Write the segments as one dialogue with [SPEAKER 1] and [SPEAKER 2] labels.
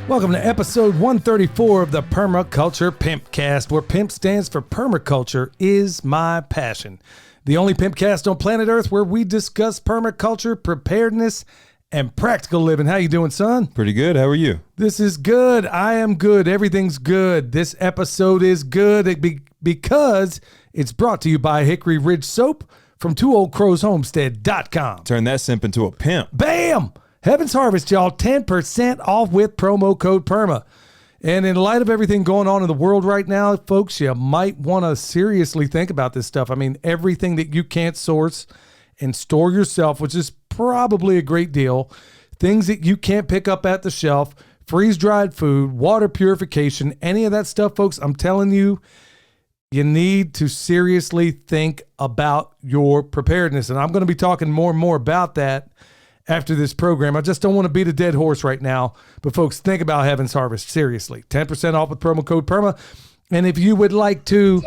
[SPEAKER 1] Welcome to episode 134 of the Permaculture PIMPcast, where PIMP stands for Permaculture is my passion. The only PIMPcast on planet Earth where we discuss permaculture, preparedness, and practical living. How you doing, son?
[SPEAKER 2] Pretty good. How are you?
[SPEAKER 1] This is good. I am good. Everything's good. This episode is good because it's brought to you by Hickory Ridge Soap from twooldcrowshomestead.com.
[SPEAKER 2] Turn that simp into a pimp.
[SPEAKER 1] Bam! Heaven's Harvest, y'all, 10% off with promo code PERMA. And in light of everything going on in the world right now, folks, you might want to seriously think about this stuff. I mean, everything that you can't source and store yourself, which is probably a great deal, things that you can't pick up at the shelf, freeze-dried food, water purification, any of that stuff, folks, I'm telling you, you need to seriously think about your preparedness. And I'm going to be talking more and more about that after this program. I just don't want to beat a dead horse right now. But folks, think about Heaven's Harvest. Seriously. 10% off with promo code PERMA. And if you would like to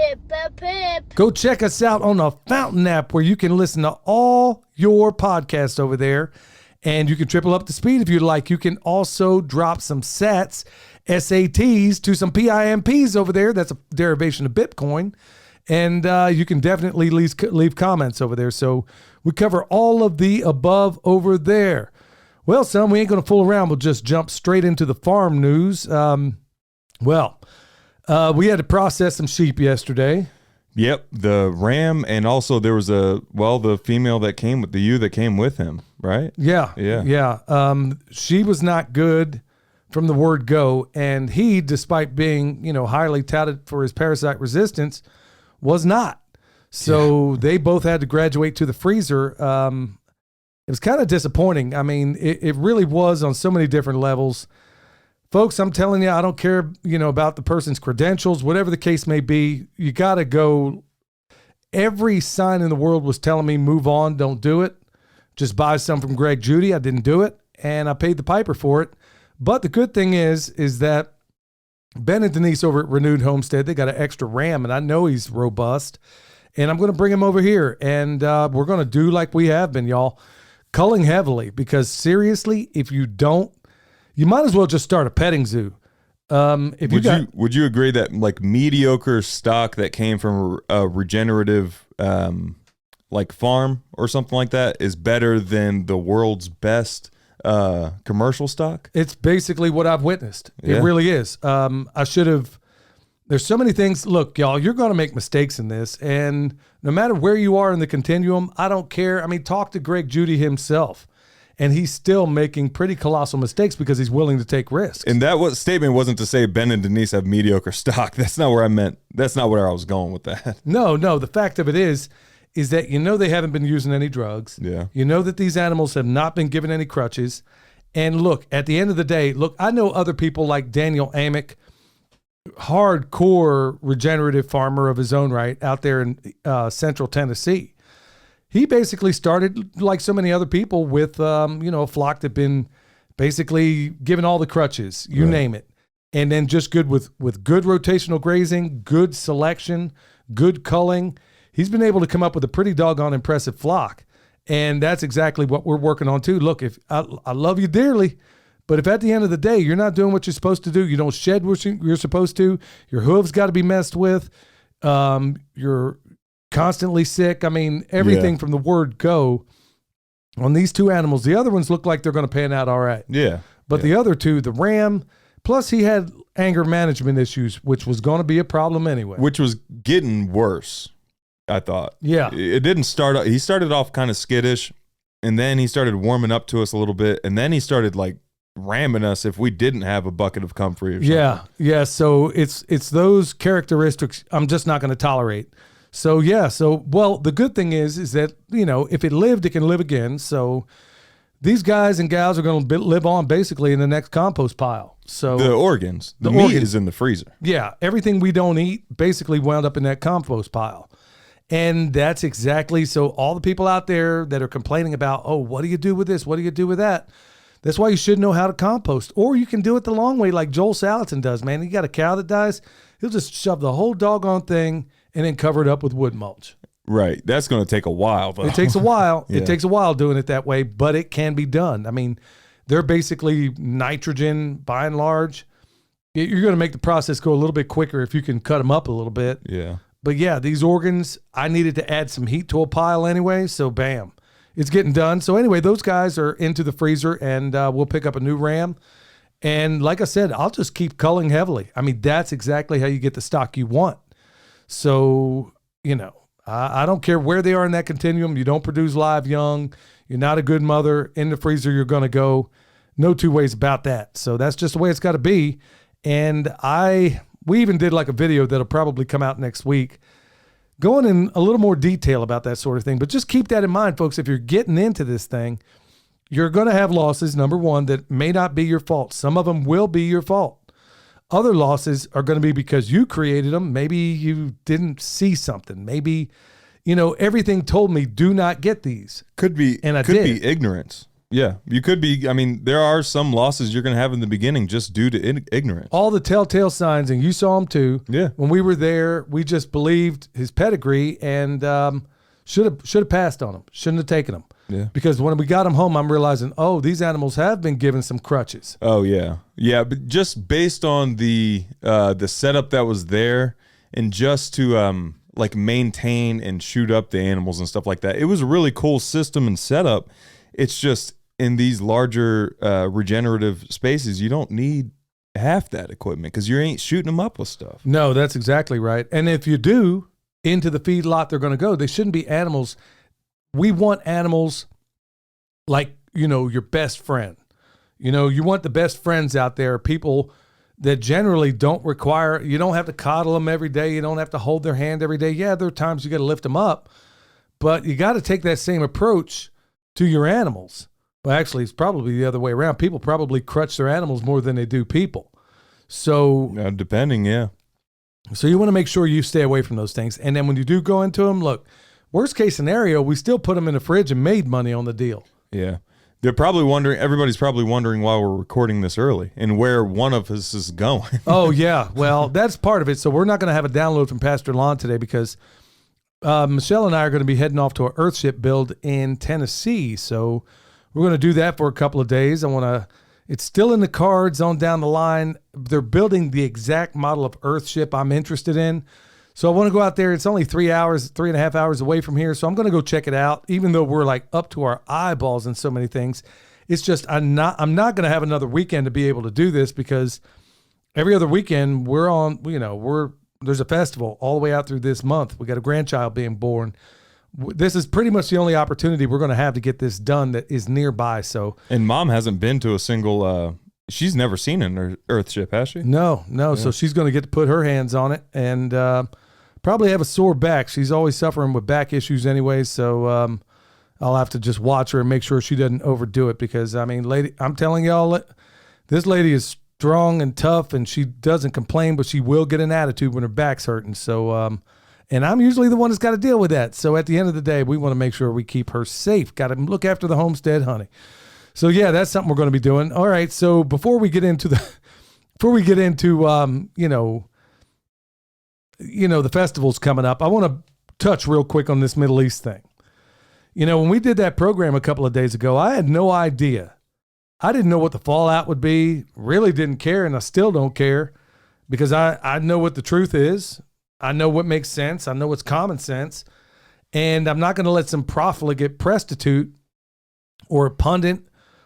[SPEAKER 1] go check us out on the Fountain app, where you can listen to all your podcasts over there. And you can triple up the speed if you'd like. You can also drop some SATs, SATs to some PIMPs over there. That's a derivation of Bitcoin. And you can definitely leave comments over there. So we cover all of the above over there. Well, son, we ain't going to fool around. We'll just jump straight into the farm news. We had to process some sheep yesterday.
[SPEAKER 2] Yep, the ram, and also there was the female that came with the ewe that came with him, right?
[SPEAKER 1] Yeah. She was not good from the word go, and he, despite being, highly touted for his parasite resistance, was not. So They both had to graduate to the freezer. It was kind of disappointing. I mean, it really was on so many different levels. Folks, I'm telling you, I don't care, about the person's credentials, whatever the case may be. You got to go. Every sign in the world was telling me, move on, don't do it. Just buy some from Greg Judy. I didn't do it, and I paid the piper for it. But the good thing is that Ben and Denise over at Renewed Homestead, they got an extra ram, and I know he's robust. And I'm going to bring him over here, and we're going to do like we have been, y'all, culling heavily. Because seriously, if you don't, you might as well just start a petting zoo.
[SPEAKER 2] Would you agree that like mediocre stock that came from a regenerative farm or something like that is better than the world's best commercial stock?
[SPEAKER 1] It's basically what I've witnessed. It really is. There's so many things. Look, y'all, you're going to make mistakes in this, and no matter where you are in the continuum, I don't care. I mean, talk to Greg Judy himself, and he's still making pretty colossal mistakes because he's willing to take risks.
[SPEAKER 2] And statement wasn't to say Ben and Denise have mediocre stock. That's not where I meant. That's not where I was going with that.
[SPEAKER 1] No. The fact of it is that they haven't been using any drugs.
[SPEAKER 2] Yeah.
[SPEAKER 1] You know that these animals have not been given any crutches. And look, at the end of the day, I know other people like Daniel Amick, hardcore regenerative farmer of his own right out there in central Tennessee. He basically started like so many other people with, a flock that been basically given all the crutches, you name it. And then just good with good rotational grazing, good selection, good culling. He's been able to come up with a pretty doggone impressive flock. And that's exactly what we're working on too. Look, if I love you dearly, but if at the end of the day, you're not doing what you're supposed to do, you don't shed what you're supposed to, your hooves got to be messed with, you're constantly sick. I mean, everything from the word go on these two animals. The other ones look like they're going to pan out all right.
[SPEAKER 2] Yeah.
[SPEAKER 1] But the other two, the ram, plus he had anger management issues, which was going to be a problem anyway.
[SPEAKER 2] Which was getting worse, I thought.
[SPEAKER 1] Yeah.
[SPEAKER 2] It didn't start, he started off kind of skittish, and then he started warming up to us a little bit, and then he started ramming us if we didn't have a bucket of comfrey or something.
[SPEAKER 1] Yeah. So it's those characteristics I'm just not going to tolerate. So the good thing is that, if it lived, it can live again. So these guys and gals are going to live on basically in the next compost pile. So
[SPEAKER 2] the organs, the meat is in the freezer.
[SPEAKER 1] Yeah. Everything we don't eat basically wound up in that compost pile. And that's exactly, so all the people out there that are complaining about, oh, what do you do with this? What do you do with that? That's why you should know how to compost. Or you can do it the long way like Joel Salatin does, man. You got a cow that dies, he'll just shove the whole doggone thing and then cover it up with wood mulch.
[SPEAKER 2] Right. That's going to take a while, though.
[SPEAKER 1] It takes a while.
[SPEAKER 2] Yeah.
[SPEAKER 1] It takes a while doing it that way, but it can be done. I mean, They're basically nitrogen by and large. You're going to make the process go a little bit quicker if you can cut them up a little bit.
[SPEAKER 2] Yeah.
[SPEAKER 1] But yeah, these organs, I needed to add some heat to a pile anyway. So bam, it's getting done. So anyway, those guys are into the freezer, and we'll pick up a new ram. And like I said, I'll just keep culling heavily. I mean, that's exactly how you get the stock you want. So, I don't care where they are in that continuum. You don't produce live young. You're not a good mother. In the freezer, you're going to go. No two ways about that. So that's just the way it's got to be. And we even did like a video that'll probably come out next week, going in a little more detail about that sort of thing. But just keep that in mind, folks. If you're getting into this thing, you're going to have losses, number one, that may not be your fault. Some of them will be your fault. Other losses are going to be because you created them. Maybe you didn't see something. Maybe, everything told me do not get these.
[SPEAKER 2] Could be,
[SPEAKER 1] and I
[SPEAKER 2] could
[SPEAKER 1] did.
[SPEAKER 2] be ignorance. Yeah, you could be. I mean, there are some losses you're going to have in the beginning just due to ignorance.
[SPEAKER 1] All the telltale signs, and you saw them too.
[SPEAKER 2] Yeah.
[SPEAKER 1] When we were there, we just believed his pedigree and should have passed on him. Shouldn't have taken him.
[SPEAKER 2] Yeah.
[SPEAKER 1] Because when we got him home, I'm realizing, these animals have been given some crutches.
[SPEAKER 2] Oh yeah, yeah. But just based on the setup that was there, and just to maintain and shoot up the animals and stuff like that, it was a really cool system and setup. It's just in these larger regenerative spaces, you don't need half that equipment because you ain't shooting them up with stuff.
[SPEAKER 1] No, that's exactly right. And if you do, into the feedlot they're going to go. They shouldn't be animals. We want animals like, your best friend. You want the best friends out there, people that generally don't require, you don't have to coddle them every day. You don't have to hold their hand every day. Yeah, there are times you got to lift them up, but you got to take that same approach to your animals. Well, actually, it's probably the other way around. People probably crutch their animals more than they do people. So,
[SPEAKER 2] depending, yeah.
[SPEAKER 1] So you want to make sure you stay away from those things. And then when you do go into them, look, worst case scenario, we still put them in the fridge and made money on the deal.
[SPEAKER 2] Yeah. They're probably wondering, everybody's probably wondering why we're recording this early and where one of us is going.
[SPEAKER 1] Oh, yeah. Well, that's part of it. So we're not going to have a download from Pastor Lon today because Michelle and I are going to be heading off to an Earthship build in Tennessee. So we're going to do that for a couple of days. It's still in the cards on down the line. They're building the exact model of Earthship I'm interested in. So I want to go out there. It's only 3.5 hours away from here. So I'm going to go check it out, even though we're like up to our eyeballs in so many things. It's just, I'm not going to have another weekend to be able to do this because every other weekend there's a festival all the way out through this month. We got a grandchild being born. This is pretty much the only opportunity we're going to have to get this done that is nearby. So,
[SPEAKER 2] and Mom hasn't been to a single, she's never seen an Earthship, has she?
[SPEAKER 1] No. Yeah. So she's going to get to put her hands on it and probably have a sore back. She's always suffering with back issues anyway. So I'll have to just watch her and make sure she doesn't overdo it because, lady, I'm telling y'all, this lady is strong and tough and she doesn't complain, but she will get an attitude when her back's hurting. So, and I'm usually the one that's got to deal with that. So at the end of the day, we want to make sure we keep her safe. Got to look after the homestead, honey. So yeah, that's something we're going to be doing. All right. So before we get into the festivals coming up, I want to touch real quick on this Middle East thing. When we did that program a couple of days ago, I had no idea. I didn't know what the fallout would be. Really didn't care. And I still don't care because I know what the truth is. I know what makes sense. I know what's common sense. And I'm not going to let some profligate prostitute or a pundit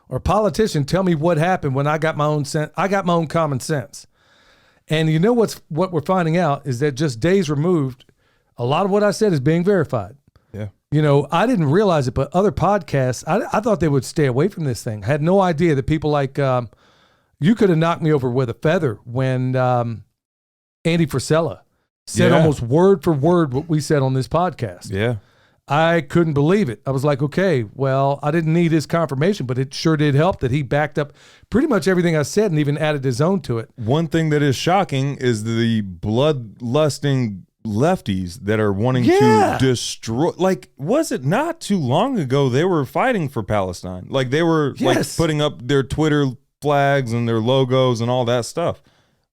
[SPEAKER 1] or politician tell me what happened when I got my own sense. I got my own common sense. And what we're finding out is that just days removed, a lot of what I said is being verified.
[SPEAKER 2] Yeah.
[SPEAKER 1] I didn't realize it, but other podcasts, I thought they would stay away from this thing. I had no idea that people like, you could have knocked me over with a feather when Andy Frisella said almost word for word what we said on this podcast.
[SPEAKER 2] Yeah.
[SPEAKER 1] I couldn't believe it. I was like, okay, well, I didn't need his confirmation, but it sure did help that he backed up pretty much everything I said and even added his own to it.
[SPEAKER 2] One thing that is shocking is the bloodlusting lefties that are wanting to destroy. Like, was it not too long ago they were fighting for Palestine? Like, they were like putting up their Twitter flags and their logos and all that stuff.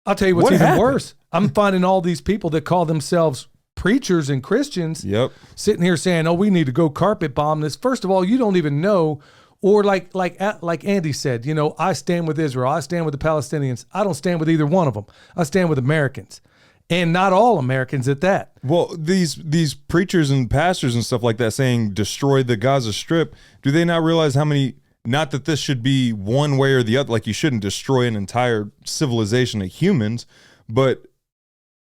[SPEAKER 1] I'll tell you what's even worse. I'm finding all these people that call themselves preachers and Christians sitting here saying, we need to go carpet bomb this. First of all, you don't even know Or like Andy said, you know, I stand with Israel. I stand with the Palestinians. I don't stand with either one of them. I stand with Americans. And not all Americans at that.
[SPEAKER 2] Well, these preachers and pastors and stuff like that saying destroy the Gaza Strip, do they not realize how many, not that this should be one way or the other, like you shouldn't destroy an entire civilization of humans, but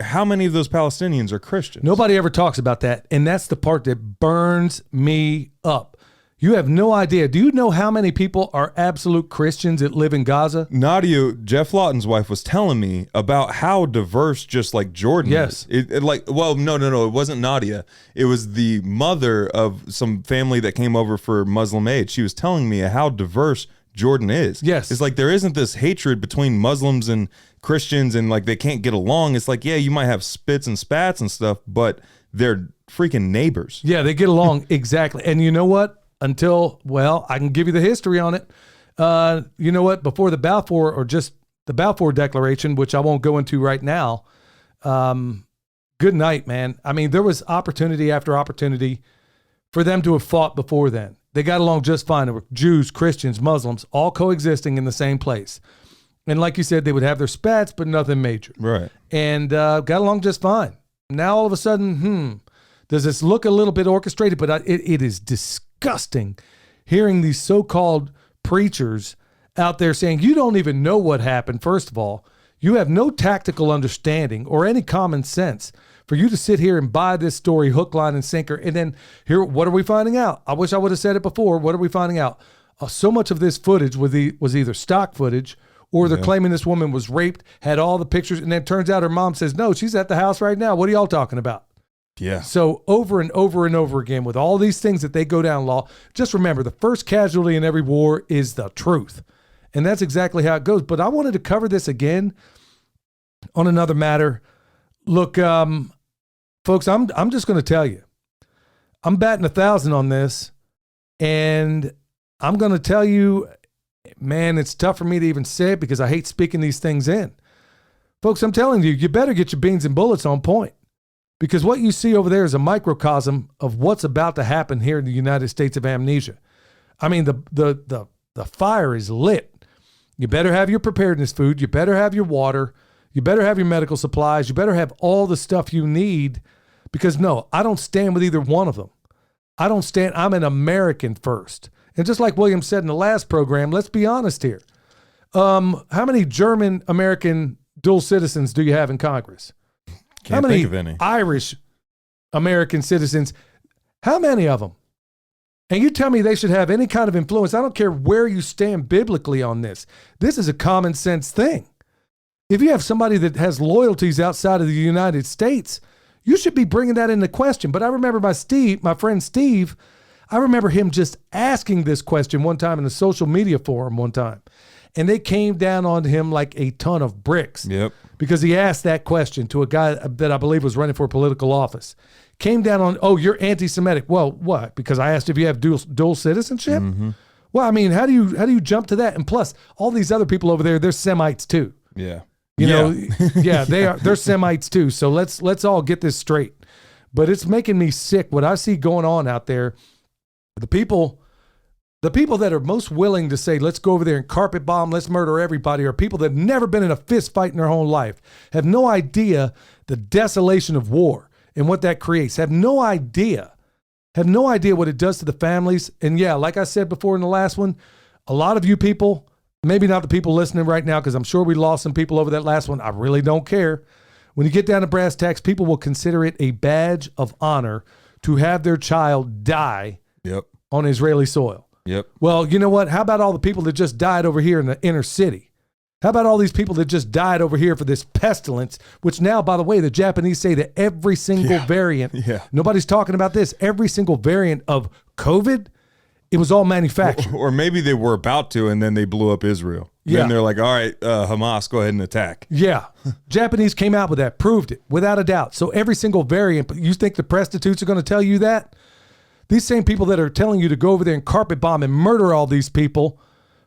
[SPEAKER 2] how many of those Palestinians are Christians?
[SPEAKER 1] Nobody ever talks about that. And that's the part that burns me up. You have no idea. Do you know how many people are absolute Christians that live in Gaza?
[SPEAKER 2] Nadia, Jeff Lawton's wife, was telling me about how diverse just like Jordan is. No, it wasn't Nadia. It was the mother of some family that came over for Muslim aid. She was telling me how diverse Jordan is.
[SPEAKER 1] Yes.
[SPEAKER 2] It's like there isn't this hatred between Muslims and Christians and like they can't get along. It's like, yeah, you might have spits and spats and stuff, but they're freaking neighbors.
[SPEAKER 1] Yeah, they get along. Exactly. And you know what? I can give you the history on it. You know what? Before the Balfour, or just the Balfour Declaration, which I won't go into right now, good night, man. I mean, there was opportunity after opportunity for them to have fought before then. They got along just fine. There were Jews, Christians, Muslims, all coexisting in the same place. And like you said, they would have their spats, but nothing major.
[SPEAKER 2] Right.
[SPEAKER 1] And got along just fine. Now, all of a sudden, does this look a little bit orchestrated? But it is disgusting hearing these so-called preachers out there saying, you don't even know what happened. First of all, you have no tactical understanding or any common sense for you to sit here and buy this story hook, line, and sinker. And then here, what are we finding out? I wish I would have said it before. What are we finding out? So much of this footage was either stock footage, or they're claiming this woman was raped, had all the pictures, and then it turns out her mom says, no, she's at the house right now. What are y'all talking about?
[SPEAKER 2] Yeah.
[SPEAKER 1] So over and over and over again with all these things that they go down law, just remember the first casualty in every war is the truth. And that's exactly how it goes. But I wanted to cover this again on another matter. Look, folks, I'm just going to tell you, I'm batting 1,000 on this, and I'm going to tell you, man, it's tough for me to even say it because I hate speaking these things in. Folks, I'm telling you, you better get your beans and bullets on point. Because what you see over there is a microcosm of what's about to happen here in the United States of amnesia. I mean, the fire is lit. You better have your preparedness food. You better have your water. You better have your medical supplies. You better have all the stuff you need. Because no, I don't stand with either one of them. I'm an American first. And just like William said in the last program, let's be honest here. How many German American dual citizens do you have in Congress?
[SPEAKER 2] Can't think of any.
[SPEAKER 1] Irish American citizens? How many of them? And you tell me they should have any kind of influence. I don't care where you stand biblically on this. This is a common sense thing. If you have somebody that has loyalties outside of the United States, you should be bringing that into question. But I remember my friend Steve, I remember him just asking this question one time in a social media forum one time. And they came down on him like a ton of bricks.
[SPEAKER 2] Yep.
[SPEAKER 1] Because he asked that question to a guy that I believe was running for political office. Came down on, oh, you're anti-Semitic. Well, what? Because I asked if you have dual citizenship? Mm-hmm. Well, I mean, how do you jump to that? And plus, all these other people over there, they're Semites too.
[SPEAKER 2] Yeah.
[SPEAKER 1] You know, they're Semites too. So let's all get this straight. But it's making me sick what I see going on out there. The people that are most willing to say, let's go over there and carpet bomb, let's murder everybody, are people that have never been in a fist fight in their whole life, have no idea the desolation of war and what that creates, have no idea what it does to the families. And yeah, like I said before in the last one, a lot of you people, maybe not the people listening right now, because I'm sure we lost some people over that last one. I really don't care. When you get down to brass tacks, people will consider it a badge of honor to have their child die on Israeli soil.
[SPEAKER 2] Yep.
[SPEAKER 1] Well, you know what? How about all the people that just died over here in the inner city? How about all these people that just died over here for this pestilence, which now, by the way, the Japanese say that every single variant, nobody's talking about this, every single variant of COVID, it was all manufactured.
[SPEAKER 2] Or maybe they were about to, and then they blew up Israel.
[SPEAKER 1] Yeah.
[SPEAKER 2] Then they're like, all right, Hamas, go ahead and attack.
[SPEAKER 1] Yeah. Japanese came out with that, proved it, without a doubt. So every single variant, but you think the prostitutes are going to tell you that? These same people that are telling you to go over there and carpet bomb and murder all these people,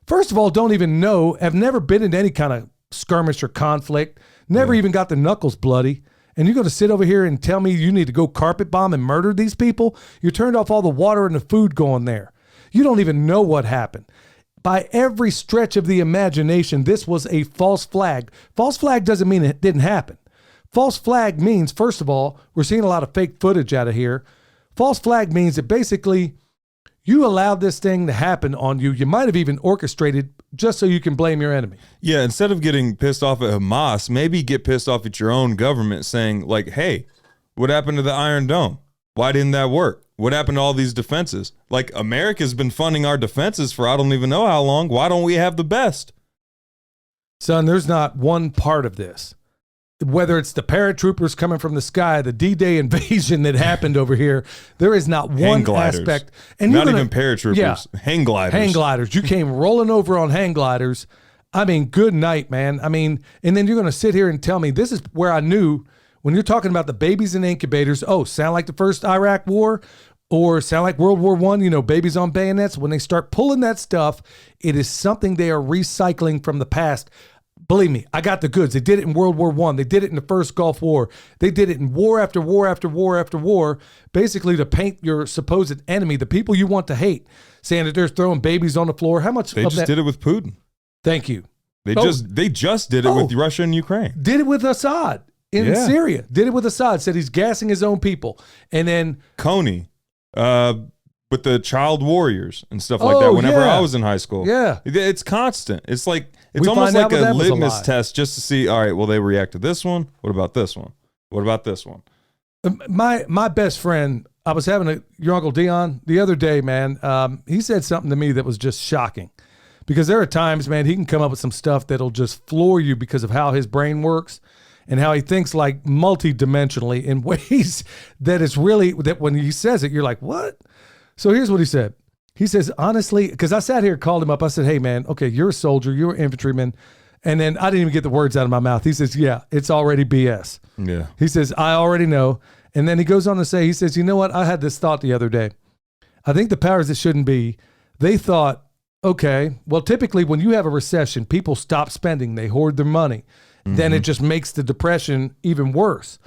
[SPEAKER 1] first of all, don't even know, have never been in any kind of skirmish or conflict, never even got their knuckles bloody. And you're going to sit over here and tell me you need to go carpet bomb and murder these people? You turned off all the water and the food going there. You don't even know what happened. By every stretch of the imagination, this was a false flag. False flag doesn't mean it didn't happen. False flag means, first of all, we're seeing a lot of fake footage out of here. False flag means that basically you allowed this thing to happen on you. You might have even orchestrated just so you can blame your enemy.
[SPEAKER 2] Yeah, instead of getting pissed off at Hamas, maybe get pissed off at your own government saying, like, hey, what happened to the Iron Dome? Why didn't that work? What happened to all these defenses? Like, America's been funding our defenses for I don't even know how long. Why don't we have the best?
[SPEAKER 1] Son, there's not one part of this, whether it's the paratroopers coming from the sky, the D-Day invasion that happened over here, there is not one aspect.
[SPEAKER 2] And not even paratroopers, yeah, hang gliders.
[SPEAKER 1] Hang gliders. You came rolling over on hang gliders. I mean, good night, man. I mean, and then you're going to sit here and tell me, this is where I knew when you're talking about the babies in incubators, oh, sound like the first Iraq war or sound like World War I, you know, babies on bayonets. When they start pulling that stuff, it is something they are recycling from the past. Believe me, I got the goods. They did it in World War I. They did it in the first Gulf War. They did it in war after war after war after war, basically to paint your supposed enemy, the people you want to hate, saying that they're throwing babies on the floor. How much
[SPEAKER 2] they
[SPEAKER 1] of
[SPEAKER 2] just
[SPEAKER 1] that?
[SPEAKER 2] Did it with Putin.
[SPEAKER 1] Thank you.
[SPEAKER 2] They just did it with Russia and Ukraine.
[SPEAKER 1] Did it with Assad in Syria. Did it with Assad. Said he's gassing his own people. And then
[SPEAKER 2] Coney, with the child warriors and stuff like that. Whenever I was in high school, it's constant. It's like it's almost like a litmus test just to see. All right, well, they react to this one. What about this one? What about this one?
[SPEAKER 1] My best friend, I was having your Uncle Dion the other day, man. He said something to me that was just shocking, because there are times, man, he can come up with some stuff that'll just floor you because of how his brain works and how he thinks like multidimensionally in ways that it's really, that when he says it, you're like, what? So here's what he said. He says, honestly, because I sat here, called him up. I said, hey, man, okay, you're a soldier, you're an infantryman. And then I didn't even get the words out of my mouth. He says, yeah, it's already BS.
[SPEAKER 2] Yeah.
[SPEAKER 1] He says, I already know. And then he goes on to say, he says, you know what? I had this thought the other day. I think the powers that shouldn't be, they thought, okay, well, typically when you have a recession, people stop spending. They hoard their money. Mm-hmm. Then it just makes the depression even worse.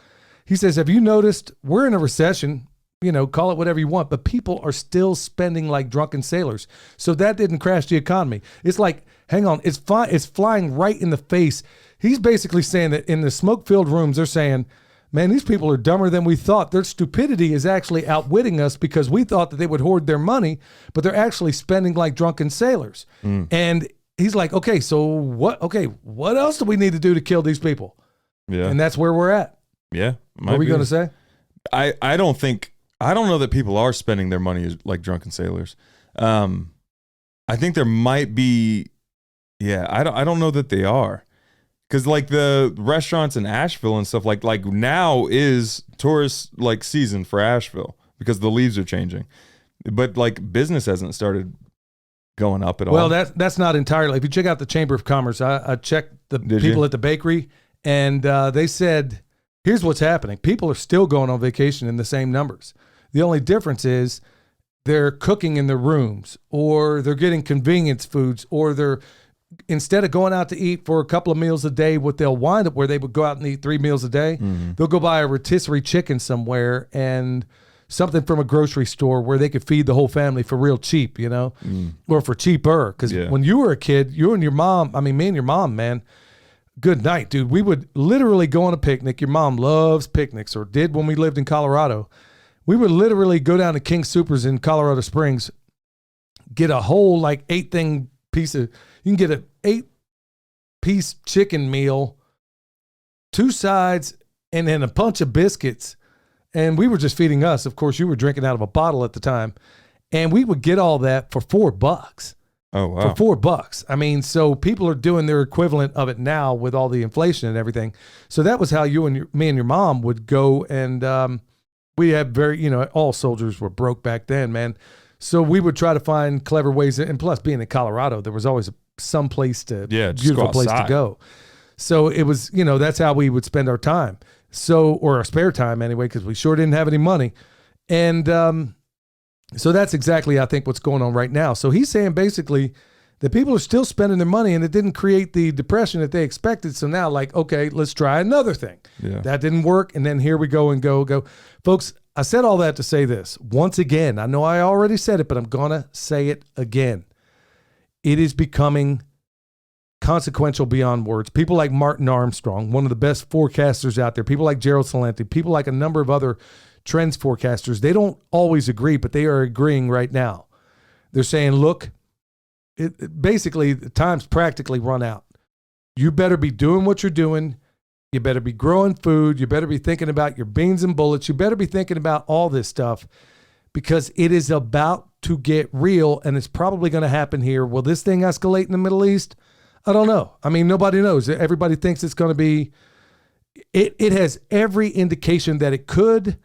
[SPEAKER 1] He says, have you noticed we're in a recession? You know, call it whatever you want, but people are still spending like drunken sailors. So that didn't crash the economy. It's like, hang on, it's flying right in the face. He's basically saying that in the smoke-filled rooms, they're saying, man, these people are dumber than we thought. Their stupidity is actually outwitting us because we thought that they would hoard their money, but they're actually spending like drunken sailors. And he's like, okay, so what else do we need to do to kill these people? Yeah. And that's where we're at.
[SPEAKER 2] Yeah.
[SPEAKER 1] What are we going to say?
[SPEAKER 2] I don't know that people are spending their money like drunken sailors. I think there might be, I don't know that they are. Because like the restaurants in Asheville and stuff, like now is tourist like season for Asheville because the leaves are changing, but like business hasn't started going up at all.
[SPEAKER 1] Well, that's not entirely. If you check out the Chamber of Commerce, I checked the people at the bakery, and they said, here's what's happening. People are still going on vacation in the same numbers. The only difference is they're cooking in their rooms, or they're getting convenience foods, or they're, instead of going out to eat for a couple of meals a day, what they'll wind up where they would go out and eat 3 meals a day, they'll go buy a rotisserie chicken somewhere and something from a grocery store where they could feed the whole family for real cheap, you know, or for cheaper. Because when you were a kid, you and your mom, I mean, me and your mom, man, good night, dude. We would literally go on a picnic. Your mom loves picnics, or did when we lived in Colorado. We would literally go down to King Soopers in Colorado Springs, get a whole like 8-thing piece of, you can get an 8-piece chicken meal, 2 sides, and then a bunch of biscuits. And we were just feeding us. Of course, you were drinking out of a bottle at the time. And we would get all that for $4.
[SPEAKER 2] Oh, wow.
[SPEAKER 1] For $4. I mean, so people are doing their equivalent of it now with all the inflation and everything. So that was how me and your mom would go. And we had all soldiers were broke back then, man. So we would try to find clever ways. And plus, being in Colorado, there was always some place beautiful place to go. So it was, that's how we would spend our time. So, or our spare time anyway, because we sure didn't have any money. And so that's exactly, I think, what's going on right now. So he's saying basically that people are still spending their money, and it didn't create the depression that they expected. So now, like, okay, let's try another thing. Yeah. That didn't work. And then here we go and go. Folks, I said all that to say this. Once again, I know I already said it, but I'm going to say it again. It is becoming consequential beyond words. People like Martin Armstrong, one of the best forecasters out there, people like Gerald Celente, people like a number of other trends forecasters, they don't always agree, but they are agreeing right now. They're saying, look, basically, the time's practically run out. You better be doing what you're doing. You better be growing food. You better be thinking about your beans and bullets. You better be thinking about all this stuff because it is about to get real, and it's probably going to happen here. Will this thing escalate in the Middle East? I don't know. I mean, nobody knows. Everybody thinks it's going to be. It has every indication that it could,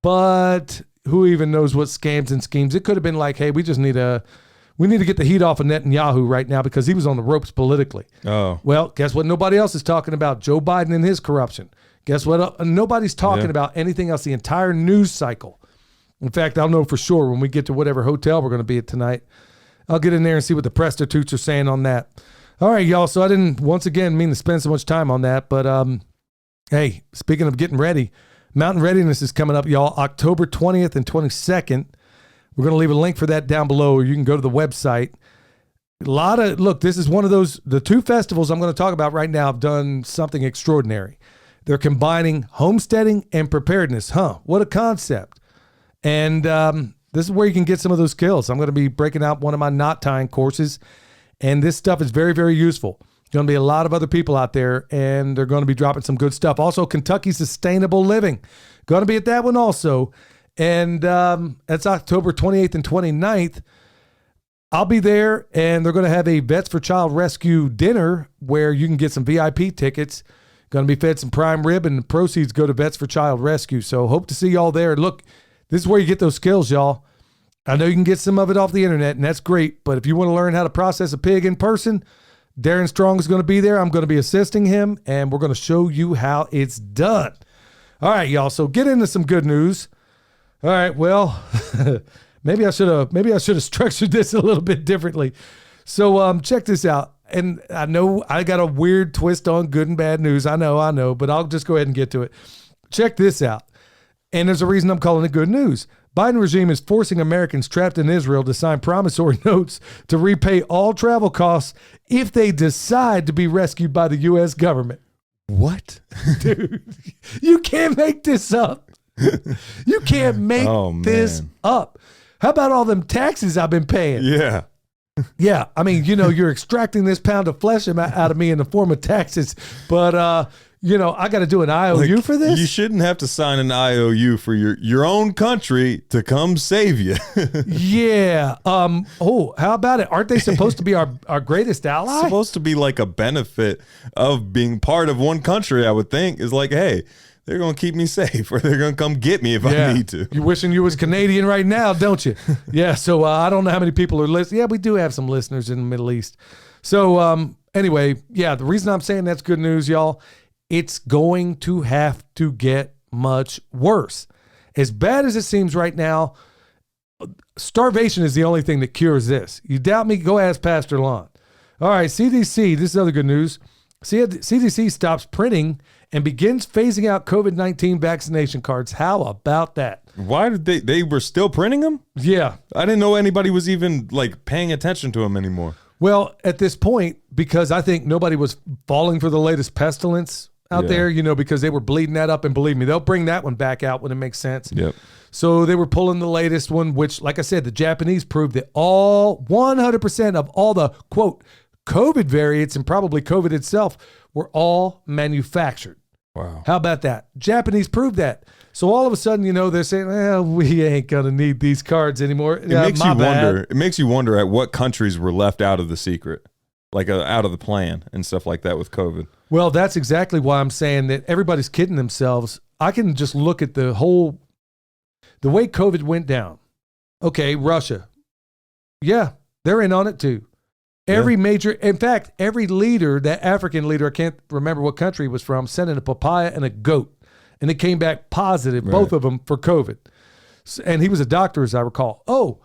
[SPEAKER 1] but who even knows what scams and schemes? It could have been like, hey, we need to get the heat off of Netanyahu right now because he was on the ropes politically. Oh. Well, guess what nobody else is talking about? Joe Biden and his corruption. Guess what? Nobody's talking about anything else the entire news cycle. In fact, I'll know for sure when we get to whatever hotel we're going to be at tonight. I'll get in there and see what the prostitutes are saying on that. All right, y'all. So I didn't, once again, mean to spend so much time on that. But, hey, speaking of getting ready, Mountain Readiness is coming up, y'all, October 20th and 22nd. We're going to leave a link for that down below, or you can go to the website. Look, this is one of those, the two festivals I'm going to talk about right now have done something extraordinary. They're combining homesteading and preparedness. What a concept. And this is where you can get some of those skills. I'm going to be breaking out one of my knot tying courses, and this stuff is very, very useful. There's going to be a lot of other people out there, and they're going to be dropping some good stuff. Also, Kentucky Sustainable Living. Going to be at that one also. And that's October 28th and 29th. I'll be there, and they're going to have a Vets for Child Rescue dinner where you can get some VIP tickets. Going to be fed some prime rib, and the proceeds go to Vets for Child Rescue. So hope to see y'all there. Look, this is where you get those skills, y'all. I know you can get some of it off the internet, and that's great. But if you want to learn how to process a pig in person, Darren Strong is going to be there. I'm going to be assisting him, and we're going to show you how it's done. All right, y'all. So get into some good news. All right, well, maybe I should have structured this a little bit differently. So check this out. And I know I got a weird twist on good and bad news. I know, but I'll just go ahead and get to it. Check this out. And there's a reason I'm calling it good news. Biden regime is forcing Americans trapped in Israel to sign promissory notes to repay all travel costs if they decide to be rescued by the U.S. government.
[SPEAKER 2] What?
[SPEAKER 1] Dude, you can't make this up. You can't make this up. How about all them taxes I've been paying?
[SPEAKER 2] Yeah.
[SPEAKER 1] Yeah. I mean, you're extracting this pound of flesh out of me in the form of taxes, but, I got to do an IOU for this?
[SPEAKER 2] You shouldn't have to sign an IOU for your own country to come save you.
[SPEAKER 1] Yeah. How about it? Aren't they supposed to be our greatest ally?
[SPEAKER 2] It's supposed to be like a benefit of being part of one country, I would think, is like, hey, they're going to keep me safe, or they're going to come get me if I need to.
[SPEAKER 1] You're wishing you was Canadian right now, don't you? Yeah, so I don't know how many people are listening. Yeah, we do have some listeners in the Middle East. So anyway, yeah, the reason I'm saying that's good news, y'all, it's going to have to get much worse. As bad as it seems right now, starvation is the only thing that cures this. You doubt me? Go ask Pastor Lon. All right, CDC, this is other good news. CDC stops printing and begins phasing out COVID-19 vaccination cards. How about that?
[SPEAKER 2] Why did they were still printing them?
[SPEAKER 1] Yeah.
[SPEAKER 2] I didn't know anybody was even like paying attention to them anymore.
[SPEAKER 1] Well, at this point, because I think nobody was falling for the latest pestilence out there, because they were bleeding that up, and believe me, they'll bring that one back out when it makes sense.
[SPEAKER 2] Yep.
[SPEAKER 1] So they were pulling the latest one, which, like I said, the Japanese proved that all 100% of all the, quote, COVID variants and probably COVID itself were all manufactured.
[SPEAKER 2] Wow.
[SPEAKER 1] How about that? Japanese proved that. So all of a sudden, they're saying, well, we ain't going to need these cards anymore.
[SPEAKER 2] It makes you wonder at what countries were left out of the secret, like out of the plan and stuff like that with COVID.
[SPEAKER 1] Well, that's exactly why I'm saying that everybody's kidding themselves. I can just look at the way COVID went down. Okay, Russia. Yeah, they're in on it too. In fact, every leader, that African leader, I can't remember what country he was from, sent in a papaya and a goat. And it came back positive, both of them, for COVID. And he was a doctor, as I recall. Oh,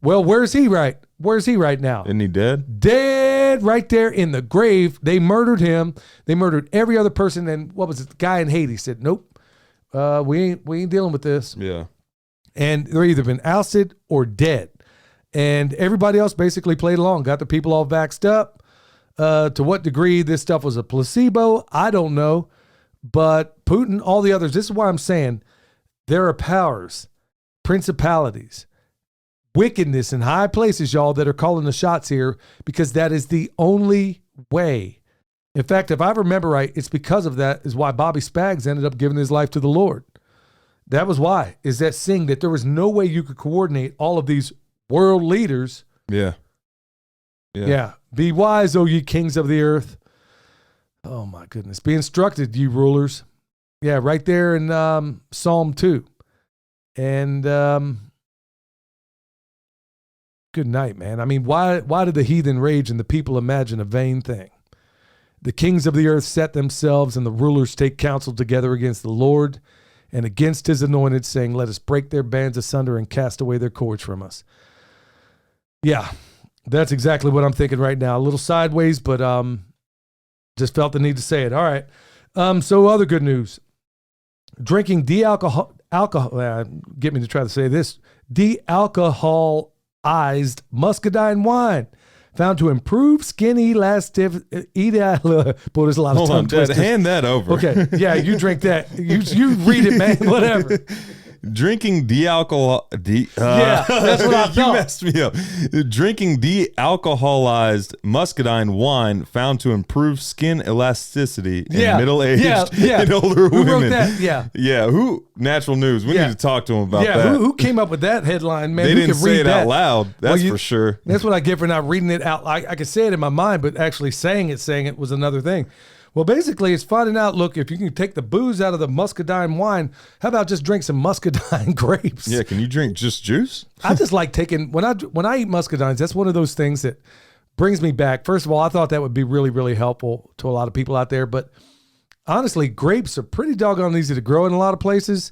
[SPEAKER 1] well, where's he right now?
[SPEAKER 2] Isn't he dead?
[SPEAKER 1] Dead right there in the grave. They murdered him. They murdered every other person. And what was it? The guy in Haiti said, nope, We ain't dealing with this.
[SPEAKER 2] Yeah.
[SPEAKER 1] And they're either been ousted or dead. And everybody else basically played along, got the people all vaxxed up. To what degree this stuff was a placebo, I don't know. But Putin, all the others, this is why I'm saying there are powers, principalities, wickedness in high places, y'all, that are calling the shots here, because that is the only way. In fact, if I remember right, it's because of that is why Bobby Spags ended up giving his life to the Lord. That was why, is that seeing that there was no way you could coordinate all of these world leaders.
[SPEAKER 2] Yeah.
[SPEAKER 1] Be wise, O ye kings of the earth. Oh my goodness. Be instructed, ye rulers. Yeah, right there in Psalm 2. And good night, man. I mean, why did the heathen rage and the people imagine a vain thing? The kings of the earth set themselves, and the rulers take counsel together against the Lord and against his anointed, saying, let us break their bands asunder and cast away their cords from us. Yeah, that's exactly what I'm thinking right now. A little sideways, but just felt the need to say it. All right. So other good news. Drinking alcohol, get me to try to say this, de-alcoholized muscadine wine found to improve skin elasticity. Boy, there's a lot of
[SPEAKER 2] Hold
[SPEAKER 1] tongue
[SPEAKER 2] on, Dad,
[SPEAKER 1] twisters.
[SPEAKER 2] hand that over.
[SPEAKER 1] Okay, yeah, you drink that. You read it, man, whatever.
[SPEAKER 2] Drinking
[SPEAKER 1] Yeah, that's what I thought.
[SPEAKER 2] You messed me up. Drinking de-alcoholized muscadine wine found to improve skin elasticity in middle-aged and older women.
[SPEAKER 1] Who wrote that?
[SPEAKER 2] Yeah. Who? Natural News. We need to talk to them about that.
[SPEAKER 1] Who came up with that headline, man?
[SPEAKER 2] They
[SPEAKER 1] Who
[SPEAKER 2] didn't
[SPEAKER 1] could
[SPEAKER 2] say
[SPEAKER 1] read
[SPEAKER 2] it
[SPEAKER 1] that?
[SPEAKER 2] out loud. That's for sure.
[SPEAKER 1] That's what I get for not reading it out. I could say it in my mind, but actually saying it was another thing. Well, basically, it's finding out, look, if you can take the booze out of the muscadine wine, how about just drink some muscadine grapes?
[SPEAKER 2] Yeah, can you drink just juice?
[SPEAKER 1] I just like taking, when I eat muscadines, that's one of those things that brings me back. First of all, I thought that would be really, really helpful to a lot of people out there. But honestly, grapes are pretty doggone easy to grow in a lot of places.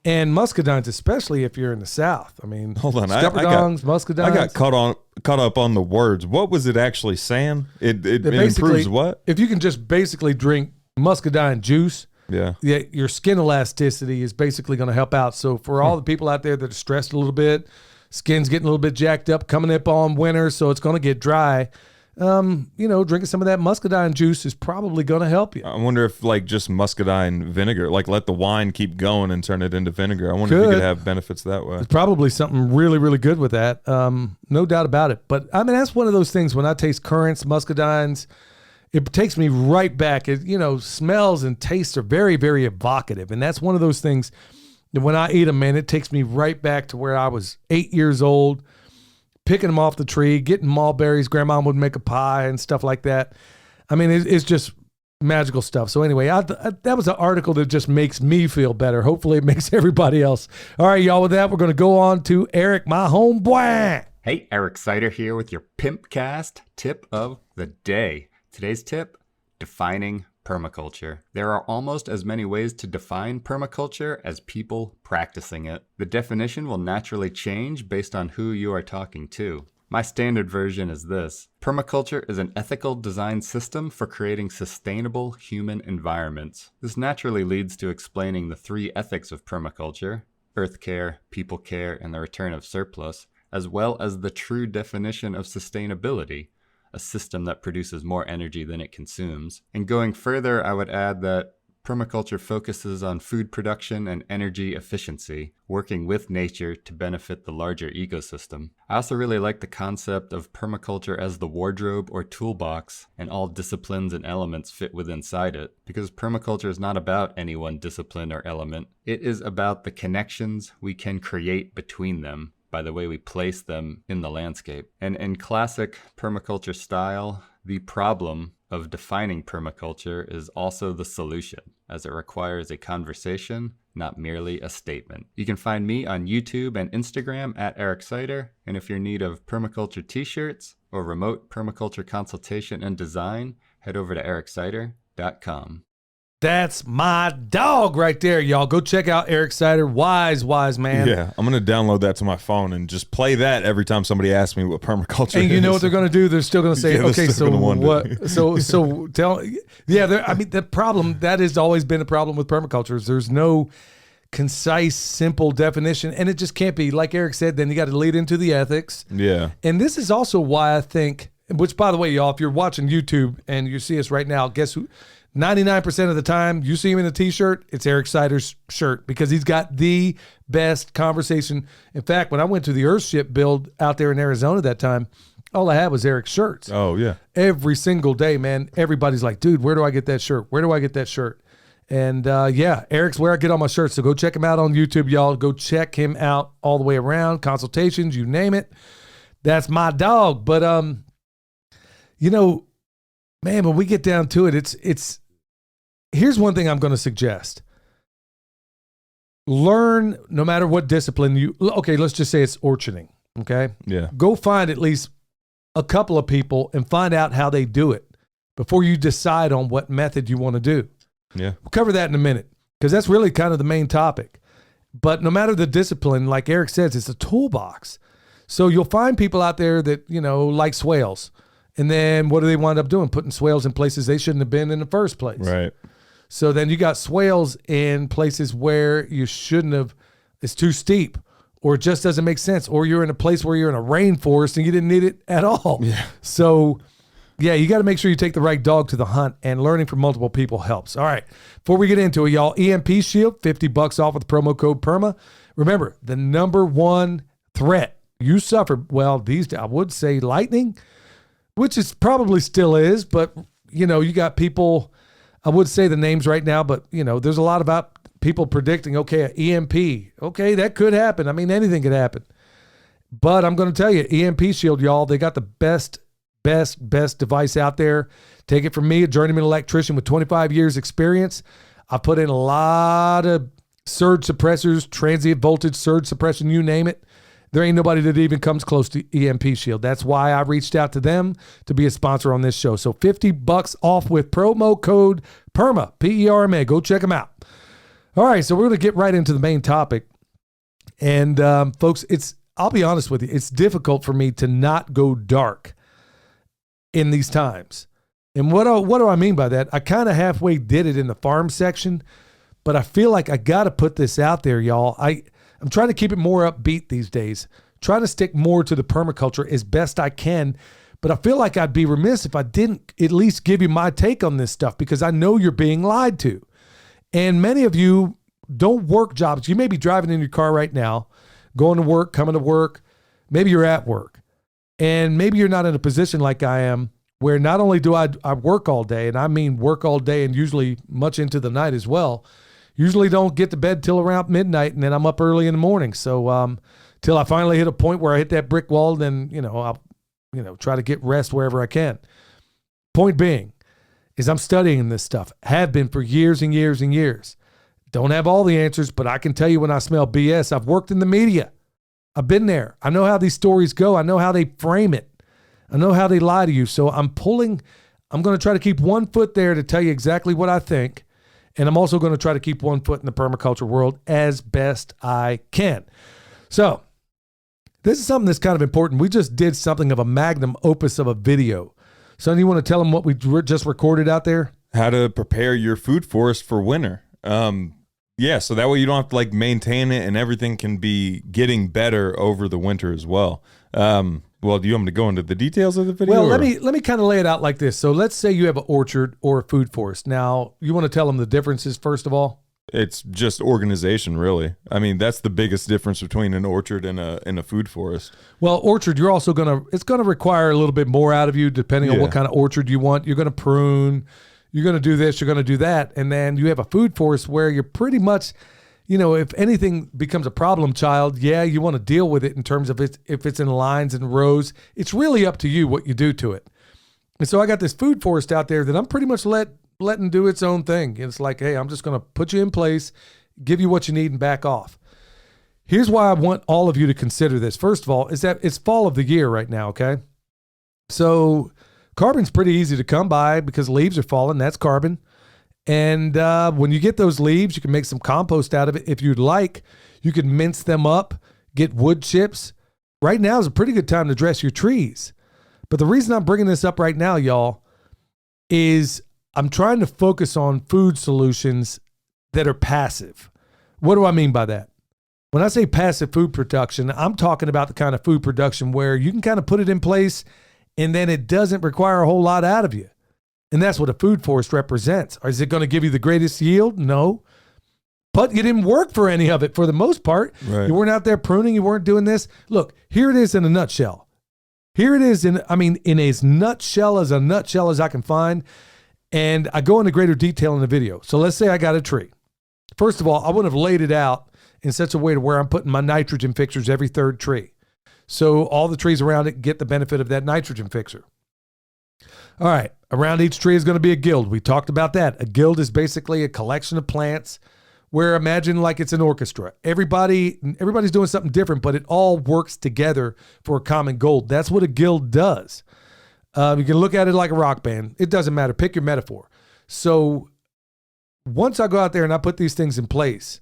[SPEAKER 1] And muscadines, especially if you're in the South. I mean,
[SPEAKER 2] hold on,
[SPEAKER 1] muscadines.
[SPEAKER 2] I got caught up on the words. What was it actually saying? It improves what?
[SPEAKER 1] If you can just basically drink muscadine juice,
[SPEAKER 2] yeah,
[SPEAKER 1] your skin elasticity is basically going to help out. So for all the people out there that are stressed a little bit, skin's getting a little bit jacked up, coming up on winter, so it's going to get dry. Drinking some of that muscadine juice is probably going to help you.
[SPEAKER 2] I wonder if just muscadine vinegar, let the wine keep going and turn it into vinegar. I wonder if you could have benefits that way.
[SPEAKER 1] There's probably something really, really good with that. No doubt about it. But I mean, that's one of those things when I taste currants, muscadines, it takes me right back. Smells and tastes are very, very evocative. And that's one of those things that when I eat them, man, it takes me right back to where I was 8 years old, picking them off the tree, getting mulberries. Grandma would make a pie and stuff like that. I mean, it's just magical stuff. So anyway, that was an article that just makes me feel better. Hopefully it makes everybody else. All right, y'all, with that, we're going to go on to Eric, my homeboy.
[SPEAKER 3] Hey, Eric Sider here with your PIMPcast tip of the day. Today's tip, defining permaculture. There are almost as many ways to define permaculture as people practicing it. The definition will naturally change based on who you are talking to. My standard version is this. Permaculture is an ethical design system for creating sustainable human environments. This naturally leads to explaining the three ethics of permaculture: earth care, people care, and the return of surplus, as well as the true definition of sustainability, a system that produces more energy than it consumes. And going further, I would add that permaculture focuses on food production and energy efficiency, working with nature to benefit the larger ecosystem. I also really like the concept of permaculture as the wardrobe or toolbox, and all disciplines and elements fit within inside it, because permaculture is not about any one discipline or element. It is about the connections we can create between them by the way we place them in the landscape. And in classic permaculture style, the problem of defining permaculture is also the solution, as it requires a conversation, not merely a statement. You can find me on YouTube and Instagram at Eric Sider, and if you're in need of permaculture t-shirts or remote permaculture consultation and design, head over to ericsider.com.
[SPEAKER 1] That's my dog right there, y'all. Go check out Eric Sider. Wise man.
[SPEAKER 2] Yeah, I'm going to download that to my phone and just play that every time somebody asks me what permaculture is.
[SPEAKER 1] And you know what they're going to do? They're still going to say, okay, so what? So tell, yeah, I mean, the problem, that has always been a problem with permaculture is there's no concise, simple definition. And it just can't be. Like Eric said, then you got to lead into the ethics.
[SPEAKER 2] Yeah.
[SPEAKER 1] And this is also why I think, which by the way, y'all, if you're watching YouTube and you see us right now, guess who? 99% of the time you see him in a t-shirt, it's Eric Sider's shirt because he's got the best conversation. In fact, when I went to the Earthship build out there in Arizona that time, all I had was Eric's shirts.
[SPEAKER 2] Oh, yeah.
[SPEAKER 1] Every single day, man, everybody's like, dude, where do I get that shirt? Where do I get that shirt? And yeah, Eric's where I get all my shirts. So go check him out on YouTube, y'all. Go check him out all the way around. Consultations, you name it. That's my dog. But, you know, man, when we get down to it, it's, here's one thing I'm going to suggest. Learn, no matter what discipline okay, let's just say it's orcharding, okay?
[SPEAKER 2] Yeah.
[SPEAKER 1] Go find at least a couple of people and find out how they do it before you decide on what method you want to do.
[SPEAKER 2] Yeah.
[SPEAKER 1] We'll cover that in a minute because that's really kind of the main topic. But no matter the discipline, like Eric says, it's a toolbox. So you'll find people out there that, you know, like swales. And then what do they wind up doing? Putting swales in places they shouldn't have been in the first place.
[SPEAKER 2] Right.
[SPEAKER 1] So then you got swales in places where you shouldn't have, it's too steep or it just doesn't make sense. Or you're in a place where you're in a rainforest and you didn't need it at all.
[SPEAKER 2] Yeah.
[SPEAKER 1] So yeah, you got to make sure you take the right dog to the hunt, and learning from multiple people helps. All right. Before we get into it, y'all, EMP Shield, $50 off with promo code PERMA. Remember, the number one threat you suffer, well, I would say lightning, which is probably still is, but you know, you got people, I would say the names right now, but you know, there's a lot about people predicting, okay, an EMP. Okay, that could happen. I mean, anything could happen. But I'm going to tell you, EMP Shield, y'all, they got the best device out there. Take it from me, a journeyman electrician with 25 years experience. I put in a lot of surge suppressors, transient voltage surge suppression, you name it. There ain't nobody that even comes close to EMP Shield. That's why I reached out to them to be a sponsor on this show. So $50 off with promo code PERMA, P-E-R-M-A. Go check them out. All right, so we're going to get right into the main topic. And folks, I'll be honest with you, it's difficult for me to not go dark in these times. And what do I mean by that? I kind of halfway did it in the farm section, but I feel like I got to put this out there, y'all. I'm trying to keep it more upbeat these days, trying to stick more to the permaculture as best I can. But I feel like I'd be remiss if I didn't at least give you my take on this stuff because I know you're being lied to. And many of you don't work jobs. You may be driving in your car right now, going to work, coming to work. Maybe you're at work. And maybe you're not in a position like I am where not only do I work all day, and I mean work all day and usually much into the night as well, usually don't get to bed till around midnight and then I'm up early in the morning. So till I finally hit a point where I hit that brick wall, then, I'll, try to get rest wherever I can. Point being is I'm studying this stuff, have been for years and years and years. Don't have all the answers, but I can tell you when I smell BS. I've worked in the media. I've been there. I know how these stories go. I know how they frame it. I know how they lie to you. So I'm going to try to keep one foot there to tell you exactly what I think. And I'm also going to try to keep one foot in the permaculture world as best I can. So this is something that's kind of important. We just did something of a magnum opus of a video. Son, you want to tell them what we just recorded out there?
[SPEAKER 2] How to prepare your food forest for winter. Yeah, so that way you don't have to maintain it and everything can be getting better over the winter as well. Well, do you want me to go into the details of the video?
[SPEAKER 1] Well, let me kind of lay it out like this. So let's say you have an orchard or a food forest. Now, you want to tell them the differences first of all?
[SPEAKER 2] It's just organization, really. I mean, that's the biggest difference between an orchard and a food forest.
[SPEAKER 1] Well, orchard, you're also it's going to require a little bit more out of you depending on what kind of orchard you want. You're going to prune. You're going to do this, you're going to do that. And then you have a food forest where you're pretty much, if anything becomes a problem child, you want to deal with it in terms of if it's in lines and rows. It's really up to you what you do to it. And so I got this food forest out there that I'm pretty much letting do its own thing. It's like, hey, I'm just going to put you in place, give you what you need and back off. Here's why I want all of you to consider this. First of all, is that it's fall of the year right now, okay? So carbon's pretty easy to come by because leaves are falling. That's carbon. And when you get those leaves, you can make some compost out of it. If you'd like, you can mince them up, get wood chips. Right now is a pretty good time to dress your trees. But the reason I'm bringing this up right now, y'all, is I'm trying to focus on food solutions that are passive. What do I mean by that? When I say passive food production, I'm talking about the kind of food production where you can kind of put it in place and then it doesn't require a whole lot out of you. And that's what a food forest represents. Is it going to give you the greatest yield? No. But you didn't work for any of it for the most part.
[SPEAKER 2] Right.
[SPEAKER 1] You weren't out there pruning. You weren't doing this. Look, here it is in a nutshell. Here it is in as nutshell as I can find. And I go into greater detail in the video. So let's say I got a tree. First of all, I would have laid it out in such a way to where I'm putting my nitrogen fixers every third tree. So all the trees around it get the benefit of that nitrogen fixer. All right. Around each tree is going to be a guild. We talked about that. A guild is basically a collection of plants where imagine like it's an orchestra. Everybody's doing something different, but it all works together for a common goal. That's what a guild does. You can look at it like a rock band. It doesn't matter. Pick your metaphor. So once I go out there and I put these things in place,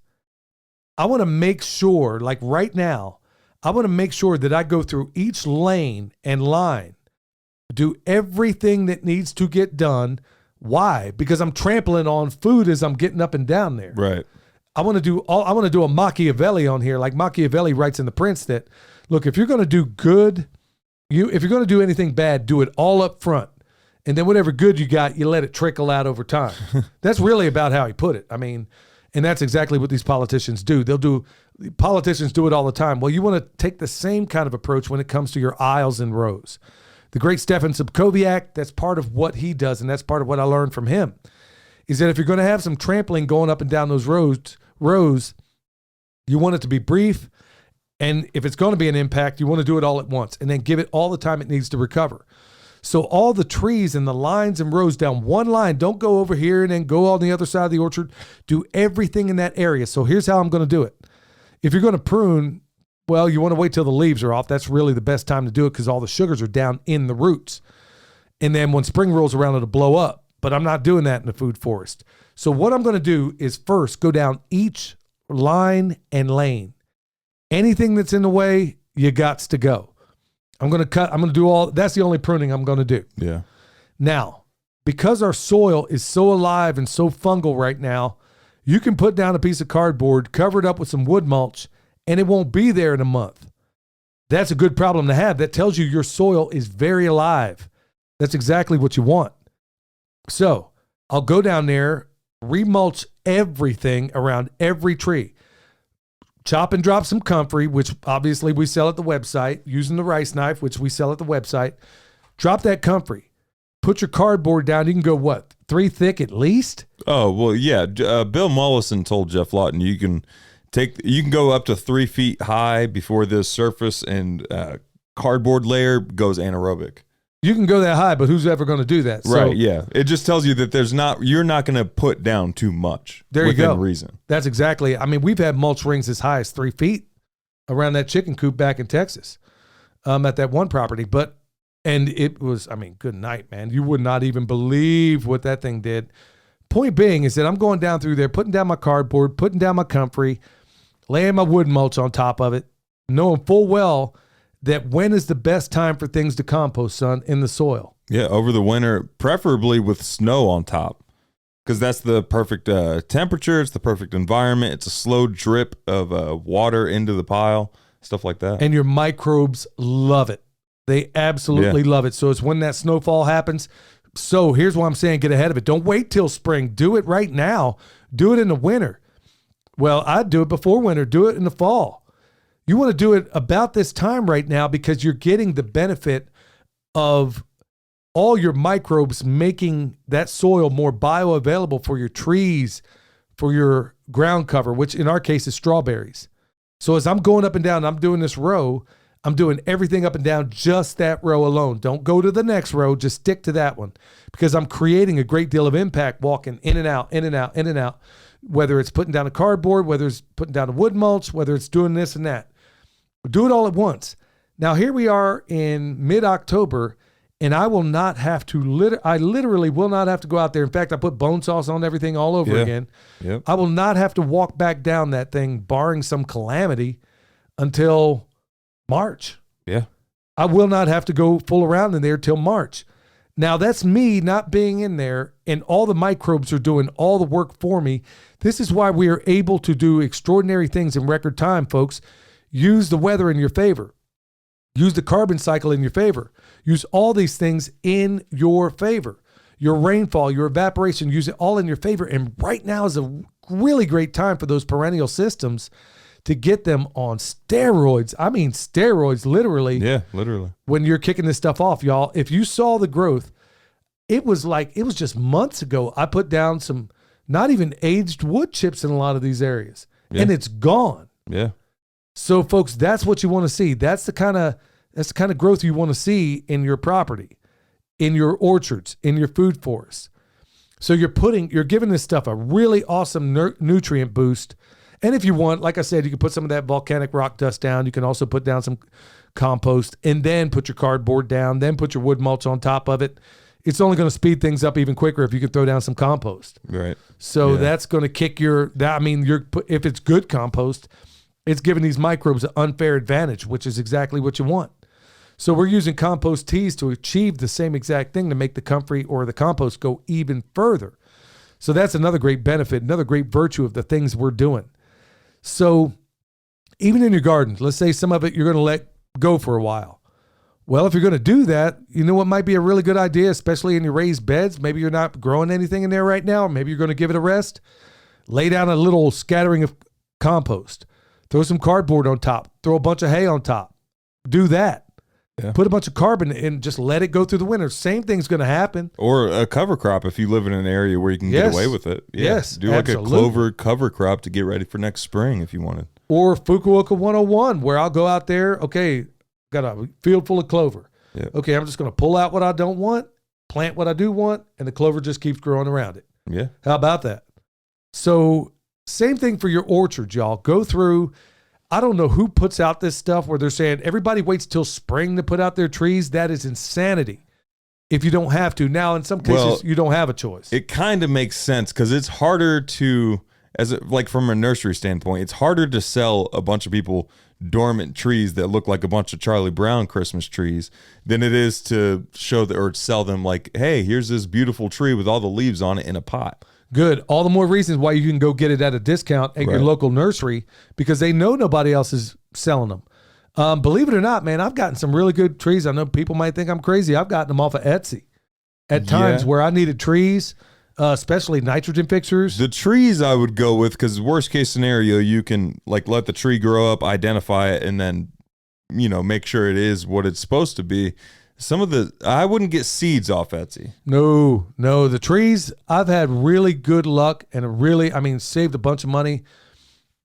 [SPEAKER 1] I want to make sure, like right now, I want to make sure that I go through each lane and line, do everything that needs to get done. Why? Because I'm trampling on food as I'm getting up and down there.
[SPEAKER 2] Right.
[SPEAKER 1] I want to do a Machiavelli on here. Like Machiavelli writes in The Prince that, look, if you're going to do good, if you're going to do anything bad, do it all up front. And then whatever good you got, you let it trickle out over time. That's really about how he put it. I mean, and that's exactly what these politicians do. Politicians do it all the time. Well, you want to take the same kind of approach when it comes to your aisles and rows. The great Stefan Sobkowiak, that's part of what he does, and that's part of what I learned from him, is that if you're going to have some trampling going up and down those rows, you want it to be brief, and if it's going to be an impact, you want to do it all at once, and then give it all the time it needs to recover. So all the trees and the lines and rows down one line, don't go over here and then go on the other side of the orchard. Do everything in that area. So here's how I'm going to do it. If you're going to prune, well, you want to wait till the leaves are off. That's really the best time to do it because all the sugars are down in the roots. And then when spring rolls around, it'll blow up. But I'm not doing that in the food forest. So what I'm going to do is first go down each line and lane. Anything that's in the way, you gots to go. I'm going to do all, that's the only pruning I'm going to do.
[SPEAKER 2] Yeah.
[SPEAKER 1] Now, because our soil is so alive and so fungal right now, you can put down a piece of cardboard, cover it up with some wood mulch, and it won't be there in a month. That's a good problem to have. That tells you your soil is very alive. That's exactly what you want. So I'll go down there, remulch everything around every tree. Chop and drop some comfrey, which obviously we sell at the website, using the rice knife, which we sell at the website. Drop that comfrey. Put your cardboard down. You can go, 3 thick at least?
[SPEAKER 2] Oh, well, yeah. Bill Mollison told Jeff Lawton you can go up to 3 feet high before this surface and cardboard layer goes anaerobic.
[SPEAKER 1] You can go that high, but who's ever going to do that?
[SPEAKER 2] Right, yeah. It just tells you that you're not going to put down too much.
[SPEAKER 1] There you go.
[SPEAKER 2] Within reason.
[SPEAKER 1] That's exactly. I mean, we've had mulch rings as high as 3 feet around that chicken coop back in Texas at that one property. And it was, good night, man. You would not even believe what that thing did. Point being is that I'm going down through there, putting down my cardboard, putting down my comfrey, laying my wood mulch on top of it, knowing full well that when is the best time for things to compost, son, in the soil.
[SPEAKER 2] Yeah, over the winter, preferably with snow on top, because that's the perfect temperature. It's the perfect environment. It's a slow drip of water into the pile, stuff like that.
[SPEAKER 1] And your microbes love it. They absolutely love it. So it's when that snowfall happens. So here's what I'm saying, get ahead of it. Don't wait till spring. Do it right now. Do it in the winter. Well, I'd do it before winter. Do it in the fall. You want to do it about this time right now because you're getting the benefit of all your microbes making that soil more bioavailable for your trees, for your ground cover, which in our case is strawberries. So as I'm going up and down, I'm doing this row, I'm doing everything up and down just that row alone. Don't go to the next row, just stick to that one because I'm creating a great deal of impact walking in and out, in and out, in and out, whether it's putting down a cardboard, whether it's putting down a wood mulch, whether it's doing this and that. Do it all at once. Now, here we are in mid-October, And I will not have to, I literally will not have to go out there. In fact, I put bone sauce on everything all over again.
[SPEAKER 2] Yep.
[SPEAKER 1] I will not have to walk back down that thing, barring some calamity, until March.
[SPEAKER 2] Yeah.
[SPEAKER 1] I will not have to go full around in there till March. Now, that's me not being in there, and all the microbes are doing all the work for me. This is why we are able to do extraordinary things in record time, folks. Use the weather in your favor. Use the carbon cycle in your favor. Use all these things in your favor. Your rainfall, your evaporation, use it all in your favor. And right now is a really great time for those perennial systems to get them on steroids. I mean, steroids, literally.
[SPEAKER 2] Yeah, literally.
[SPEAKER 1] When you're kicking this stuff off, y'all. If you saw the growth, it was just months ago. I put down some not even aged wood chips in a lot of these areas, and it's gone.
[SPEAKER 2] Yeah.
[SPEAKER 1] So, folks, that's what you want to see. That's the kind of growth you want to see in your property, in your orchards, in your food forests. So you're giving this stuff a really awesome nutrient boost. And if you want, like I said, you can put some of that volcanic rock dust down. You can also put down some compost and then put your cardboard down, then put your wood mulch on top of it. It's only going to speed things up even quicker if you can throw down some compost.
[SPEAKER 2] Right.
[SPEAKER 1] So that's going to kick if it's good compost, it's giving these microbes an unfair advantage, which is exactly what you want. So we're using compost teas to achieve the same exact thing to make the comfrey or the compost go even further. So that's another great benefit, another great virtue of the things we're doing. So even in your gardens, let's say some of it you're going to let go for a while. Well, if you're going to do that, you know what might be a really good idea, especially in your raised beds. Maybe you're not growing anything in there right now. Maybe you're going to give it a rest. Lay down a little scattering of compost. Throw some cardboard on top. Throw a bunch of hay on top. Do that. Yeah. Put a bunch of carbon and just let it go through the winter. Same thing's going to happen.
[SPEAKER 2] Or a cover crop if you live in an area where you can get away with it. Yeah.
[SPEAKER 1] Yes,
[SPEAKER 2] do like a clover cover crop to get ready for next spring if you wanted.
[SPEAKER 1] Or Fukuoka 101, where I'll go out there. Okay, got a field full of clover.
[SPEAKER 2] Yep.
[SPEAKER 1] Okay, I'm just going to pull out what I don't want, plant what I do want, and the clover just keeps growing around it.
[SPEAKER 2] Yeah.
[SPEAKER 1] How about that? So same thing for your orchard, y'all. Go through. I don't know who puts out this stuff where they're saying everybody waits till spring to put out their trees. That is insanity. If you don't have to. Now, in some cases, you don't have a choice.
[SPEAKER 2] It kind of makes sense because it's harder to, from a nursery standpoint, it's harder to sell a bunch of people dormant trees that look like a bunch of Charlie Brown Christmas trees than it is to show or sell them like, hey, here's this beautiful tree with all the leaves on it in a pot.
[SPEAKER 1] Good. All the more reasons why you can go get it at a discount at your local nursery because they know nobody else is selling them. Believe it or not, man, I've gotten some really good trees. I know people might think I'm crazy. I've gotten them off of Etsy at times where I needed trees, especially nitrogen fixers.
[SPEAKER 2] The trees I would go with because worst case scenario, you can let the tree grow up, identify it, and then, make sure it is what it's supposed to be. I wouldn't get seeds off Etsy.
[SPEAKER 1] No. The trees, I've had really good luck and saved a bunch of money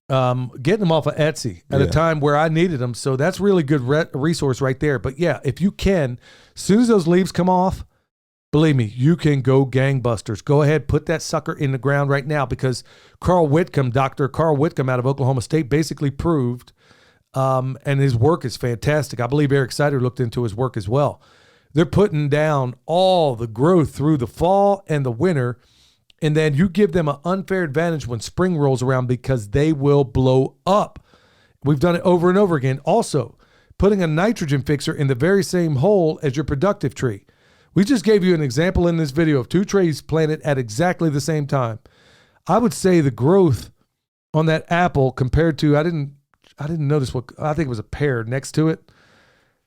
[SPEAKER 1] getting them off of Etsy at a time where I needed them. So that's really good resource right there. But yeah, if you can, as soon as those leaves come off, believe me, you can go gangbusters. Go ahead, put that sucker in the ground right now because Dr. Carl Whitcomb out of Oklahoma State basically proved and his work is fantastic. I believe Eric Sider looked into his work as well. They're putting down all the growth through the fall and the winter, and then you give them an unfair advantage when spring rolls around because they will blow up. We've done it over and over again. Also, putting a nitrogen fixer in the very same hole as your productive tree. We just gave you an example in this video of two trees planted at exactly the same time. I would say the growth on that apple compared to, I didn't notice I think it was a pear next to it.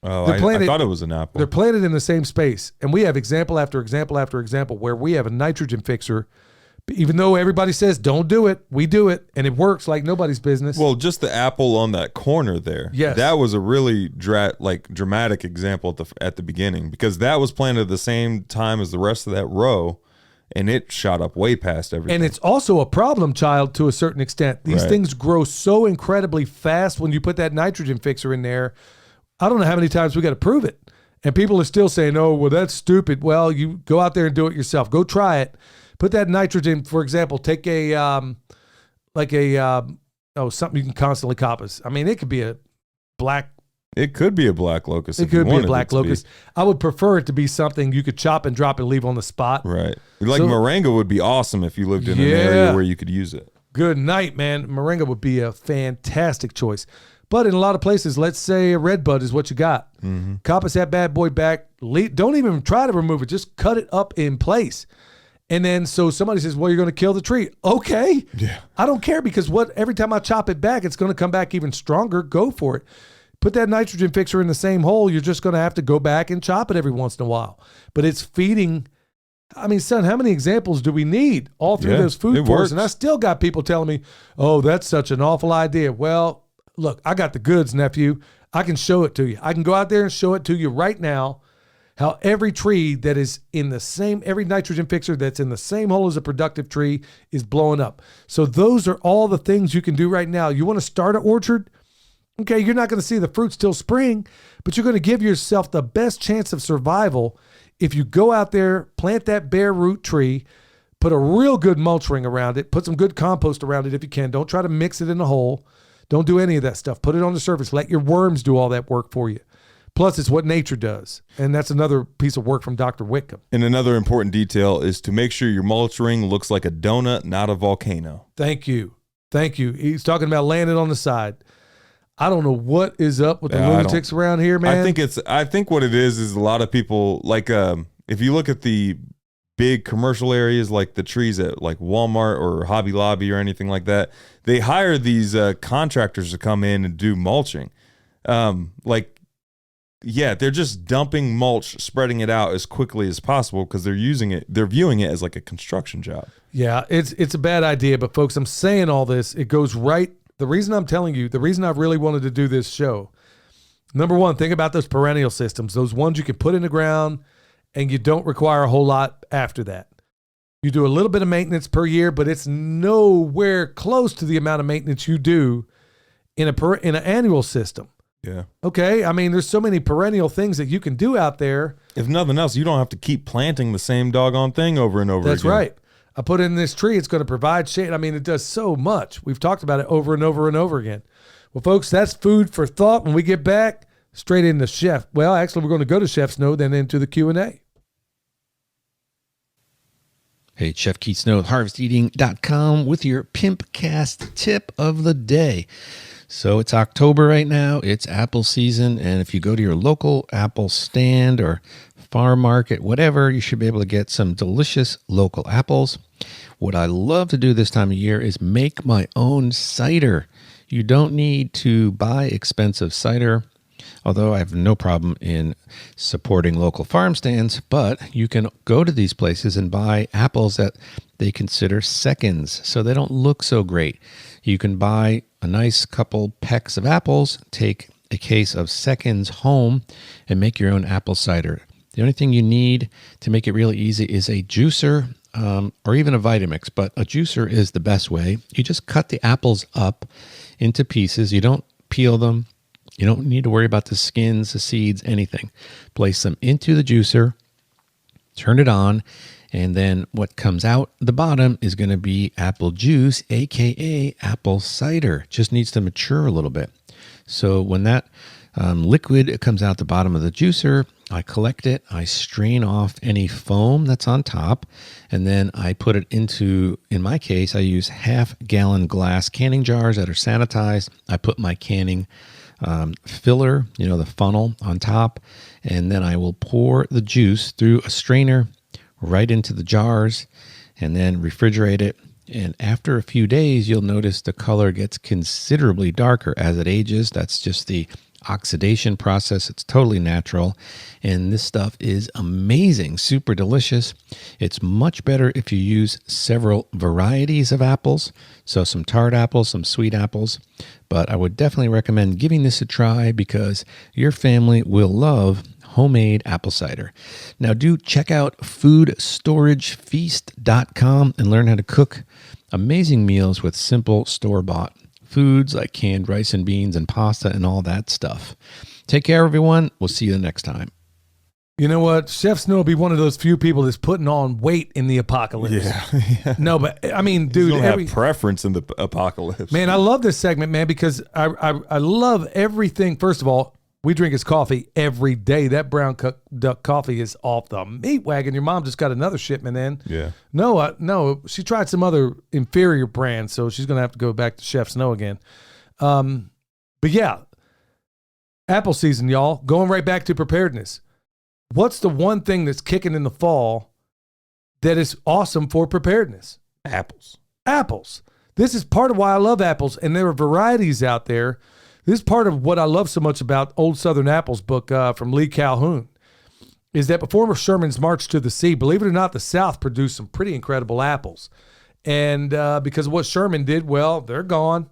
[SPEAKER 2] Oh, I thought it was an apple.
[SPEAKER 1] They're planted in the same space. And we have example after example after example where we have a nitrogen fixer. Even though everybody says don't do it, we do it. And it works like nobody's business.
[SPEAKER 2] Well, just the apple on that corner there.
[SPEAKER 1] Yes.
[SPEAKER 2] That was a really dramatic example at the beginning because that was planted at the same time as the rest of that row. And it shot up way past everything.
[SPEAKER 1] And it's also a problem child to a certain extent. These things grow so incredibly fast when you put that nitrogen fixer in there. I don't know how many times we got to prove it. And people are still saying, oh, well, that's stupid. Well, you go out there and do it yourself. Go try it. Put that nitrogen, for example, take something you can constantly coppice. I mean, it could be a black
[SPEAKER 2] It could be a black locust.
[SPEAKER 1] It could be a black locust. I would prefer it to be something you could chop and drop and leave on the spot.
[SPEAKER 2] Right. Like moringa would be awesome if you lived in an area where you could use it.
[SPEAKER 1] Good night, man. Moringa would be a fantastic choice. But in a lot of places, let's say a red bud is what you got. Mm-hmm. Coppice that bad boy back. Don't even try to remove it. Just cut it up in place. And then so somebody says, well, you're going to kill the tree. Okay.
[SPEAKER 2] Yeah.
[SPEAKER 1] I don't care because every time I chop it back, it's going to come back even stronger. Go for it. Put that nitrogen fixer in the same hole. You're just going to have to go back and chop it every once in a while. But it's feeding. I mean, son, how many examples do we need all through those food forests? And I still got people telling me, oh, that's such an awful idea. Well, look, I got the goods, nephew. I can show it to you. I can go out there and show it to you right now how every tree that is in the same, every nitrogen fixer that's in the same hole as a productive tree is blowing up. So those are all the things you can do right now. You want to start an orchard? Okay, you're not going to see the fruits till spring, but you're going to give yourself the best chance of survival if you go out there, plant that bare root tree, put a real good mulch ring around it, put some good compost around it if you can. Don't try to mix it in a hole. Don't do any of that stuff. Put it on the surface. Let your worms do all that work for you. Plus, it's what nature does. And that's another piece of work from Dr. Whitcomb.
[SPEAKER 2] And another important detail is to make sure your mulch ring looks like a donut, not a volcano.
[SPEAKER 1] Thank you. Thank you. He's talking about laying it on the side. I don't know what is up with the lunatics around here, man.
[SPEAKER 2] I think what it is a lot of people, like, if you look at the big commercial areas, like the trees at like Walmart or Hobby Lobby or anything like that, they hire these contractors to come in and do mulching. They're just dumping mulch, spreading it out as quickly as possible because they're viewing it as like a construction job. Yeah,
[SPEAKER 1] it's a bad idea, but folks, I'm saying all this, it goes right. The reason I'm telling you, the reason I've really wanted to do this show, number one, think about those perennial systems, those ones you can put in the ground and you don't require a whole lot after that. You do a little bit of maintenance per year, but it's nowhere close to the amount of maintenance you do in an annual system.
[SPEAKER 2] Yeah.
[SPEAKER 1] Okay. I mean, there's so many perennial things that you can do out there.
[SPEAKER 2] If nothing else, you don't have to keep planting the same doggone thing over and over again.
[SPEAKER 1] That's right. I put in this tree. It's going to provide shade. I mean, it does so much. We've talked about it over and over and over again. Well, folks, that's food for thought. When we get back, straight into Chef. Well, actually, we're going to go to Chef Snow, then into the Q&A.
[SPEAKER 4] Hey, Chef Keith Snow, harvesteating.com with your PIMPcast tip of the day. So it's October right now. It's apple season. And if you go to your local apple stand or farm market, whatever, you should be able to get some delicious local apples. What I love to do this time of year is make my own cider. You don't need to buy expensive cider, although I have no problem in supporting local farm stands, but you can go to these places and buy apples that they consider seconds, so they don't look so great. You can buy a nice couple pecks of apples, take a case of seconds home, and make your own apple cider. The only thing you need to make it really easy is a juicer or even a Vitamix, but a juicer is the best way. You just cut the apples up into pieces. You don't peel them. You don't need to worry about the skins, the seeds, anything. Place them into the juicer, turn it on, and then what comes out the bottom is going to be apple juice, aka apple cider. Just needs to mature a little bit. So when that liquid comes out the bottom of the juicer, I collect it, I strain off any foam that's on top, and then I put it into, in my case, I use half-gallon glass canning jars that are sanitized. I put my canning filler, the funnel on top, and then I will pour the juice through a strainer right into the jars and then refrigerate it. And after a few days, you'll notice the color gets considerably darker as it ages. That's just the oxidation process. It's totally natural. And this stuff is amazing, super delicious. It's much better if you use several varieties of apples. So some tart apples, some sweet apples. But I would definitely recommend giving this a try because your family will love homemade apple cider. Now do check out foodstoragefeast.com and learn how to cook amazing meals with simple store-bought foods like canned rice and beans and pasta and all that stuff. Take care, everyone. We'll see you the next time.
[SPEAKER 1] You know what? Chef Snow will be one of those few people that's putting on weight in the apocalypse.
[SPEAKER 2] Yeah.
[SPEAKER 1] No, but I mean, dude,
[SPEAKER 2] have preference in the apocalypse.
[SPEAKER 1] Man, I love this segment, man, because I love everything. First of all, We drink his coffee every day. That brown duck coffee is off the meat wagon. Your mom just got another shipment in.
[SPEAKER 2] Yeah.
[SPEAKER 1] No, she tried some other inferior brand, so she's going to have to go back to Chef Snow again. But yeah, apple season, y'all. Going right back to preparedness. What's the one thing that's kicking in the fall that is awesome for preparedness?
[SPEAKER 2] Apples.
[SPEAKER 1] Apples. This is part of why I love apples, and there are varieties out there. This is part of what I love so much about Old Southern Apples book from Lee Calhoun, is that before Sherman's March to the Sea, believe it or not, the South produced some pretty incredible apples. And because of what Sherman did, well, they're gone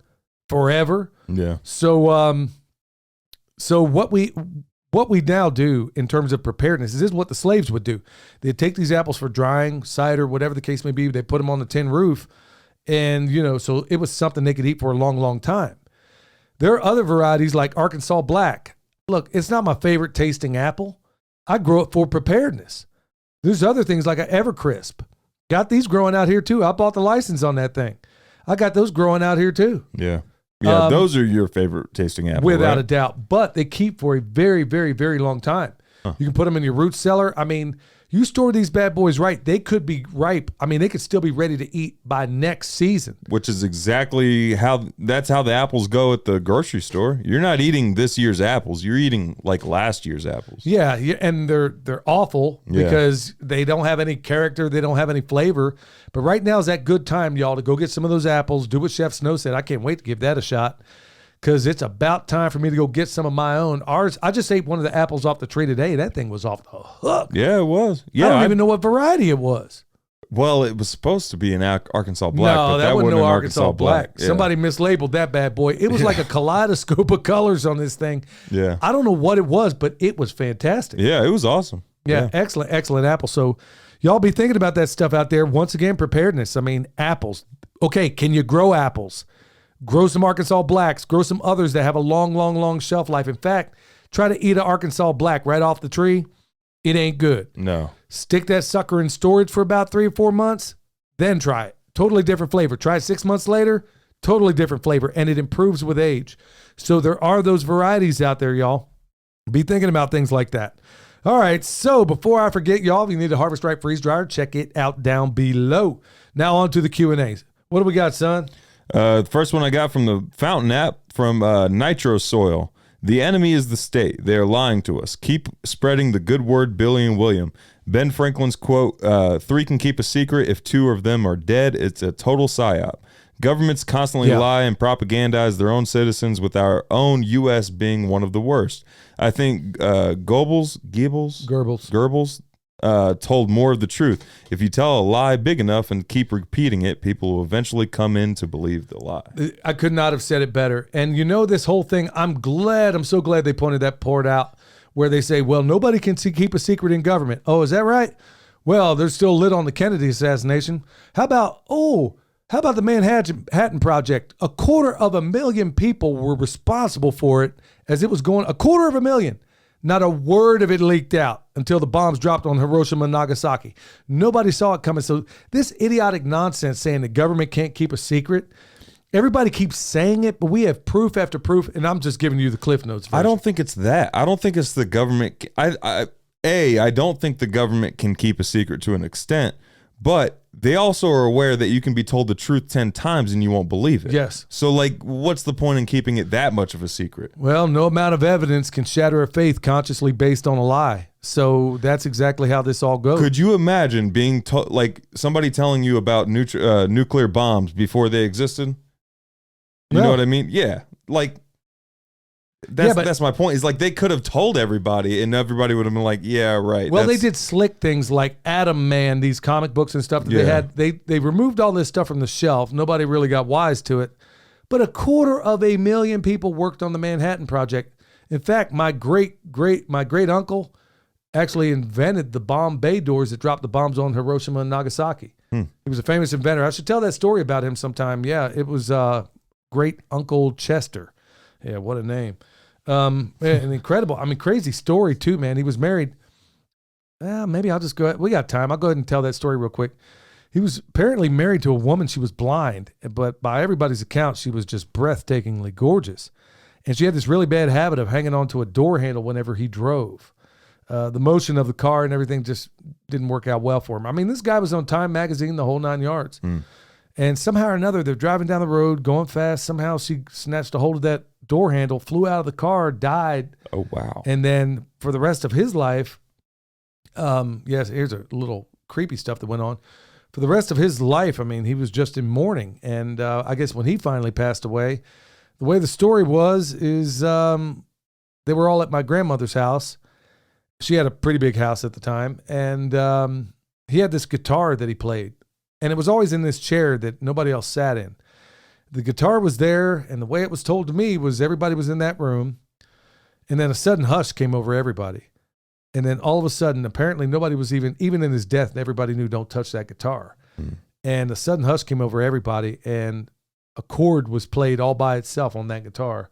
[SPEAKER 1] forever.
[SPEAKER 2] Yeah.
[SPEAKER 1] So what we now do in terms of preparedness is this is what the slaves would do. They'd take these apples for drying, cider, whatever the case may be. They put them on the tin roof. And, so it was something they could eat for a long, long time. There are other varieties like Arkansas Black. Look, it's not my favorite tasting apple. I grow it for preparedness. There's other things like an Evercrisp. Got these growing out here too. I bought the license on that thing. I got those growing out here too.
[SPEAKER 2] Yeah. Yeah, those are your favorite tasting apples.
[SPEAKER 1] Without
[SPEAKER 2] right?
[SPEAKER 1] a doubt. But they keep for a very, very, very long time. Huh. You can put them in your root cellar. I mean, you store these bad boys right, they could be ripe. I mean, they could still be ready to eat by next season.
[SPEAKER 2] Which is exactly that's how the apples go at the grocery store. You're not eating this year's apples. You're eating like last year's apples.
[SPEAKER 1] Yeah, and they're awful because they don't have any character. They don't have any flavor. But right now is that good time, y'all, to go get some of those apples. Do what Chef Snow said. I can't wait to give that a shot, because it's about time for me to go get some of my own. I just ate one of the apples off the tree today. That thing was off the hook.
[SPEAKER 2] Yeah, it was. Yeah,
[SPEAKER 1] I don't even know what variety it was.
[SPEAKER 2] Well, it was supposed to be an Arkansas Black.
[SPEAKER 1] No,
[SPEAKER 2] but
[SPEAKER 1] that wasn't
[SPEAKER 2] wasn't
[SPEAKER 1] no
[SPEAKER 2] an
[SPEAKER 1] Arkansas Black.
[SPEAKER 2] Yeah.
[SPEAKER 1] Somebody mislabeled that bad boy. It was like a kaleidoscope of colors on this thing.
[SPEAKER 2] Yeah.
[SPEAKER 1] I don't know what it was, but it was fantastic.
[SPEAKER 2] Yeah, it was awesome.
[SPEAKER 1] Yeah, excellent apple. So y'all be thinking about that stuff out there. Once again, preparedness. I mean, apples. Okay, can you grow apples? Grow some Arkansas Blacks. Grow some others that have a long, long, long shelf life. In fact, try to eat an Arkansas Black right off the tree. It ain't good.
[SPEAKER 2] No.
[SPEAKER 1] Stick that sucker in storage for about 3 or 4 months, then try it. Totally different flavor. Try it 6 months later, totally different flavor, and it improves with age. So there are those varieties out there, y'all. Be thinking about things like that. All right, so before I forget, y'all, if you need a Harvest Right freeze dryer, check it out down below. Now on to the Q&As. What do we got, son?
[SPEAKER 2] The first one I got from the Fountain app from Nitro Soil. The enemy is the state. They are lying to us. Keep spreading the good word, Billy and William. Ben Franklin's quote, 3 can keep a secret. If 2 of them are dead, it's a total psyop. Governments constantly lie and propagandize their own citizens, with our own U.S. being one of the worst. I think Goebbels told more of the truth. If you tell a lie big enough and keep repeating it, people will eventually come in to believe the lie.
[SPEAKER 1] I could not have said it better. And this whole thing, I'm so glad they pointed that part out, where they say, well, nobody can keep a secret in government. Oh, is that right? Well, they're still lit on the Kennedy assassination. How about the Manhattan Project? 250,000 people were responsible for it as it was going. 250,000. Not a word of it leaked out until the bombs dropped on Hiroshima and Nagasaki. Nobody saw it coming. So this idiotic nonsense saying the government can't keep a secret, everybody keeps saying it, but we have proof after proof, and I'm just giving you the Cliff Notes version.
[SPEAKER 2] I don't think it's that. I don't think it's the government. I don't think the government can keep a secret to an extent, but they also are aware that you can be told the truth 10 times and you won't believe it.
[SPEAKER 1] Yes.
[SPEAKER 2] So, what's the point in keeping it that much of a secret?
[SPEAKER 1] Well, no amount of evidence can shatter a faith consciously based on a lie. So that's exactly how this all goes.
[SPEAKER 2] Could you imagine being somebody telling you about nuclear bombs before they existed? You know what I mean? Yeah. That's my point. Is they could have told everybody, and everybody would have been like, "Yeah, right."
[SPEAKER 1] Well, they did slick things like Atom Man, these comic books and stuff that they had. They removed all this stuff from the shelf. Nobody really got wise to it. But 250,000 people worked on the Manhattan Project. In fact, my great uncle actually invented the bomb bay doors that dropped the bombs on Hiroshima and Nagasaki. He was a famous inventor. I should tell that story about him sometime. Yeah, it was Great Uncle Chester. Yeah, what a name. An incredible, crazy story too, man. He was married. Maybe I'll just go ahead. We got time. I'll go ahead and tell that story real quick. He was apparently married to a woman. She was blind, but by everybody's account, she was just breathtakingly gorgeous. And she had this really bad habit of hanging onto a door handle whenever he drove. The motion of the car and everything just didn't work out well for him. I mean, this guy was on Time Magazine, the whole 9 yards. And somehow or another, they're driving down the road, going fast. Somehow she snatched a hold of that door handle, flew out of the car, died.
[SPEAKER 2] Oh, wow.
[SPEAKER 1] And then for the rest of his life, yes, here's a little creepy stuff that went on. For the rest of his life, I mean, he was just in mourning. And I guess when he finally passed away, the way the story is they were all at my grandmother's house. She had a pretty big house at the time. And he had this guitar that he played. And it was always in this chair that nobody else sat in. The guitar was there, and the way it was told to me was everybody was in that room, and then a sudden hush came over everybody. And then all of a sudden, apparently nobody was even in his death, everybody knew don't touch that guitar. And a sudden hush came over everybody, and a chord was played all by itself on that guitar.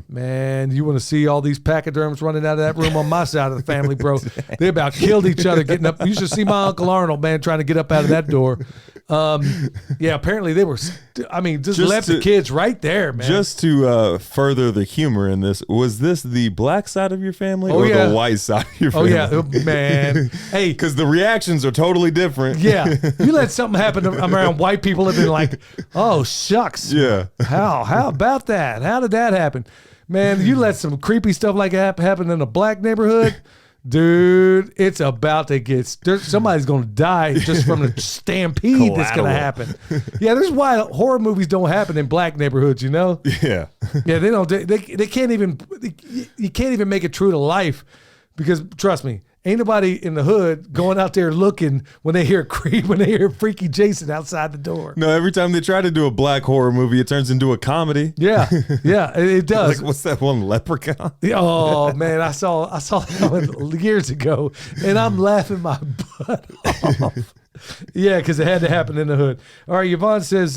[SPEAKER 1] Man, you want to see all these pachyderms running out of that room on my side of the family, bro. They about killed each other getting up. You should see my Uncle Arnold, man, trying to get up out of that door. Yeah, apparently they were, just left the kids right there, man.
[SPEAKER 2] Just to further the humor in this, was this the black side of your family or the white side of your family?
[SPEAKER 1] Oh, yeah, man. Hey.
[SPEAKER 2] Because the reactions are totally different.
[SPEAKER 1] Yeah. You let something happen around white people and been like, oh, shucks.
[SPEAKER 2] Yeah.
[SPEAKER 1] How about that? How did that happen? Man, you let some creepy stuff like that happen in a black neighborhood, dude, it's about to get, somebody's going to die just from the stampede that's going to happen. Yeah, this is why horror movies don't happen in black neighborhoods, you know?
[SPEAKER 2] Yeah.
[SPEAKER 1] Yeah, they don't, they can't even, you can't even make it true to life because, trust me, ain't nobody in the hood going out there looking when they hear Freaky Jason outside the door.
[SPEAKER 2] No, every time they try to do a black horror movie, it turns into a comedy.
[SPEAKER 1] Yeah, it does.
[SPEAKER 2] Like, what's that one, Leprechaun?
[SPEAKER 1] Oh man, I saw that one years ago, and I'm laughing my butt off. Yeah, because it had to happen in the hood. All right, Yvonne says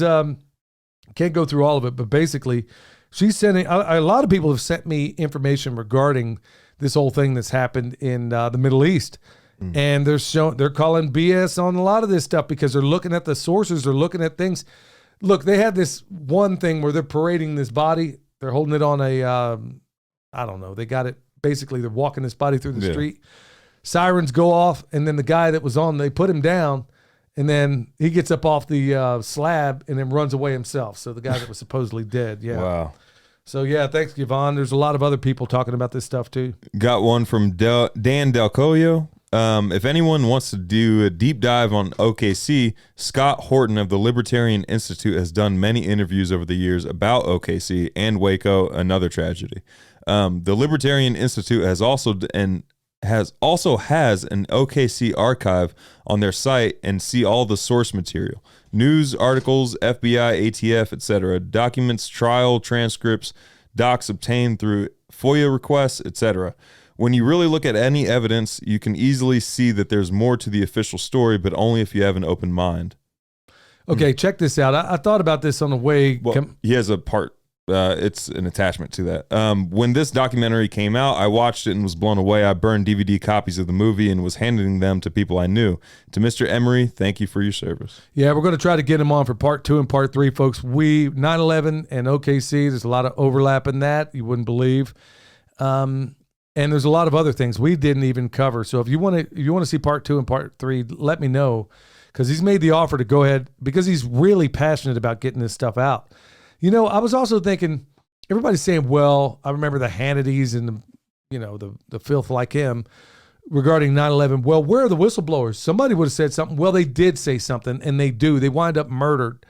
[SPEAKER 1] can't go through all of it, but basically, she's sending. A lot of people have sent me information regarding this whole thing that's happened in the Middle East. And they're calling BS on a lot of this stuff because they're looking at the sources, they're looking at things. Look, they had this one thing where they're parading this body. They're holding it on a, I don't know. They got it, basically they're walking this body through the street. Sirens go off, and then the guy that was on, they put him down, and then he gets up off the slab and then runs away himself. So the guy that was supposedly dead. Yeah.
[SPEAKER 2] Wow.
[SPEAKER 1] So, yeah, thanks, Yvonne. There's a lot of other people talking about this stuff, too.
[SPEAKER 2] Got one from Dan Del Coyo. If anyone wants to do a deep dive on OKC, Scott Horton of the Libertarian Institute has done many interviews over the years about OKC and Waco, another tragedy. The Libertarian Institute has an OKC archive on their site and see all the source material. News, articles, FBI, ATF, etc., documents, trial transcripts, docs obtained through FOIA requests, etc. When you really look at any evidence, you can easily see that there's more to the official story, but only if you have an open mind.
[SPEAKER 1] Okay, check this out. I thought about this on the way.
[SPEAKER 2] Well, he has a part. It's an attachment to that. When this documentary came out, I watched it and was blown away. I burned DVD copies of the movie and was handing them to people I knew. To Mr. Emery, thank you for your service.
[SPEAKER 1] Yeah, we're going to try to get him on for part 2 and part 3, folks. 9/11 and OKC, there's a lot of overlap in that. You wouldn't believe. And there's a lot of other things we didn't even cover. So if you want to see part 2 and part 3, let me know, because he's made the offer to go ahead because he's really passionate about getting this stuff out. You know, I was also thinking, everybody's saying, well, I remember the Hannitys and the filth like him regarding 9/11. Well, where are the whistleblowers? Somebody would have said something. Well, they did say something, and they do. They wind up murdered,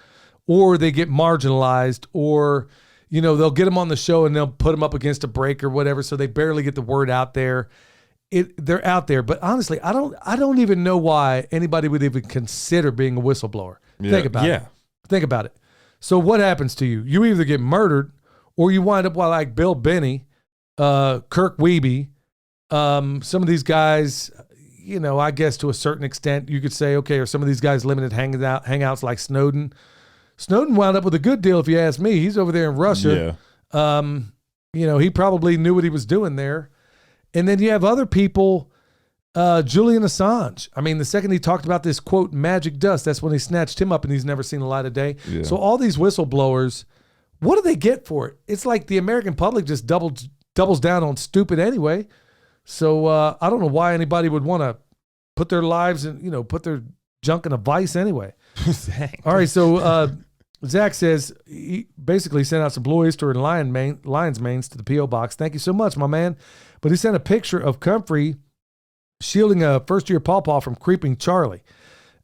[SPEAKER 1] or they get marginalized, or they'll get them on the show and they'll put them up against a break or whatever, so they barely get the word out there. They're out there, but honestly, I don't even know why anybody would even consider being a whistleblower.
[SPEAKER 2] Yeah.
[SPEAKER 1] Think about it. Think about it. So what happens to you? You either get murdered, or you wind up like Bill Benny, Kirk Wiebe, some of these guys. I guess to a certain extent, you could say, okay, are some of these guys limited hangouts like Snowden? Snowden wound up with a good deal, if you ask me. He's over there in Russia. Yeah. He probably knew what he was doing there. And then you have other people, Julian Assange. I mean, the second he talked about this, quote, magic dust, that's when they snatched him up, and he's never seen the light of day. Yeah. So all these whistleblowers, what do they get for it? It's like the American public just doubles down on stupid anyway. So I don't know why anybody would want to put their lives and, put their junk in a vice anyway. All right. So Zach says he basically sent out some Blue Oyster and Lion's Manes to the P.O. Box. Thank you so much, my man. But he sent a picture of Comfrey shielding a first-year pawpaw from creeping Charlie.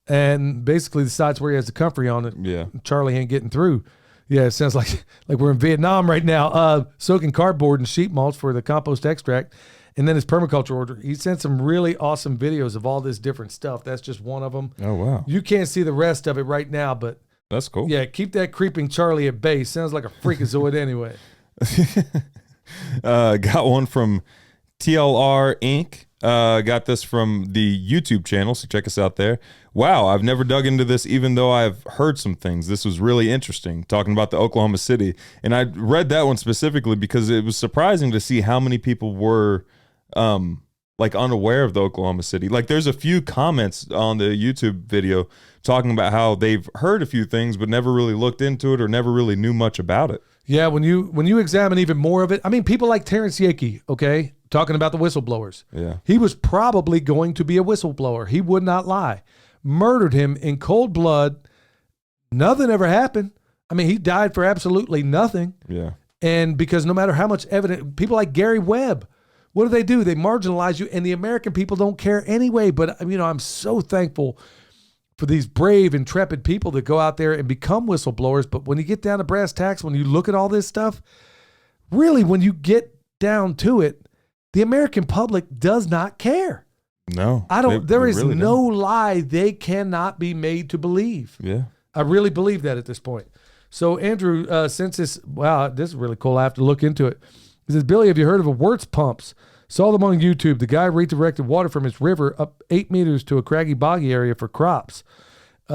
[SPEAKER 1] And basically the side's where he has the Comfrey on it.
[SPEAKER 2] Yeah.
[SPEAKER 1] Charlie ain't getting through. Yeah, it sounds like we're in Vietnam right now. Soaking cardboard and sheet mulch for the compost extract. And then his permaculture order. He sent some really awesome videos of all this different stuff. That's just one of them.
[SPEAKER 2] Oh, wow.
[SPEAKER 1] You can't see the rest of it right now, but
[SPEAKER 2] that's cool.
[SPEAKER 1] Yeah, keep that creeping Charlie at bay. Sounds like a freakazoid anyway.
[SPEAKER 2] Got one from TLR Inc. Got this from the YouTube channel, so check us out there. Wow, I've never dug into this, even though I've heard some things. This was really interesting, talking about the Oklahoma City. And I read that one specifically because it was surprising to see how many people were unaware of the Oklahoma City. Like, there's a few comments on the YouTube video talking about how they've heard a few things but never really looked into it or never really knew much about it.
[SPEAKER 1] Yeah, when you examine even more of it, I mean, people like Terrence Yakey, okay, talking about the whistleblowers.
[SPEAKER 2] Yeah.
[SPEAKER 1] He was probably going to be a whistleblower. He would not lie. Murdered him in cold blood. Nothing ever happened. I mean, he died for absolutely nothing.
[SPEAKER 2] Yeah.
[SPEAKER 1] And because no matter how much evidence, people like Gary Webb, what do? They marginalize you, and the American people don't care anyway. But, I'm so thankful for these brave, intrepid people that go out there and become whistleblowers. But when you get down to brass tacks, when you look at all this stuff, really, when you get down to it, the American public does not care.
[SPEAKER 2] No.
[SPEAKER 1] There is
[SPEAKER 2] really
[SPEAKER 1] no
[SPEAKER 2] don't.
[SPEAKER 1] lie they cannot be made to believe.
[SPEAKER 2] Yeah.
[SPEAKER 1] I really believe that at this point. So, Andrew, since this is really cool. I have to look into it. He says, Billy, have you heard of a Wirtz pumps? Saw them on YouTube. The guy redirected water from his river up 8 meters to a craggy, boggy area for crops. If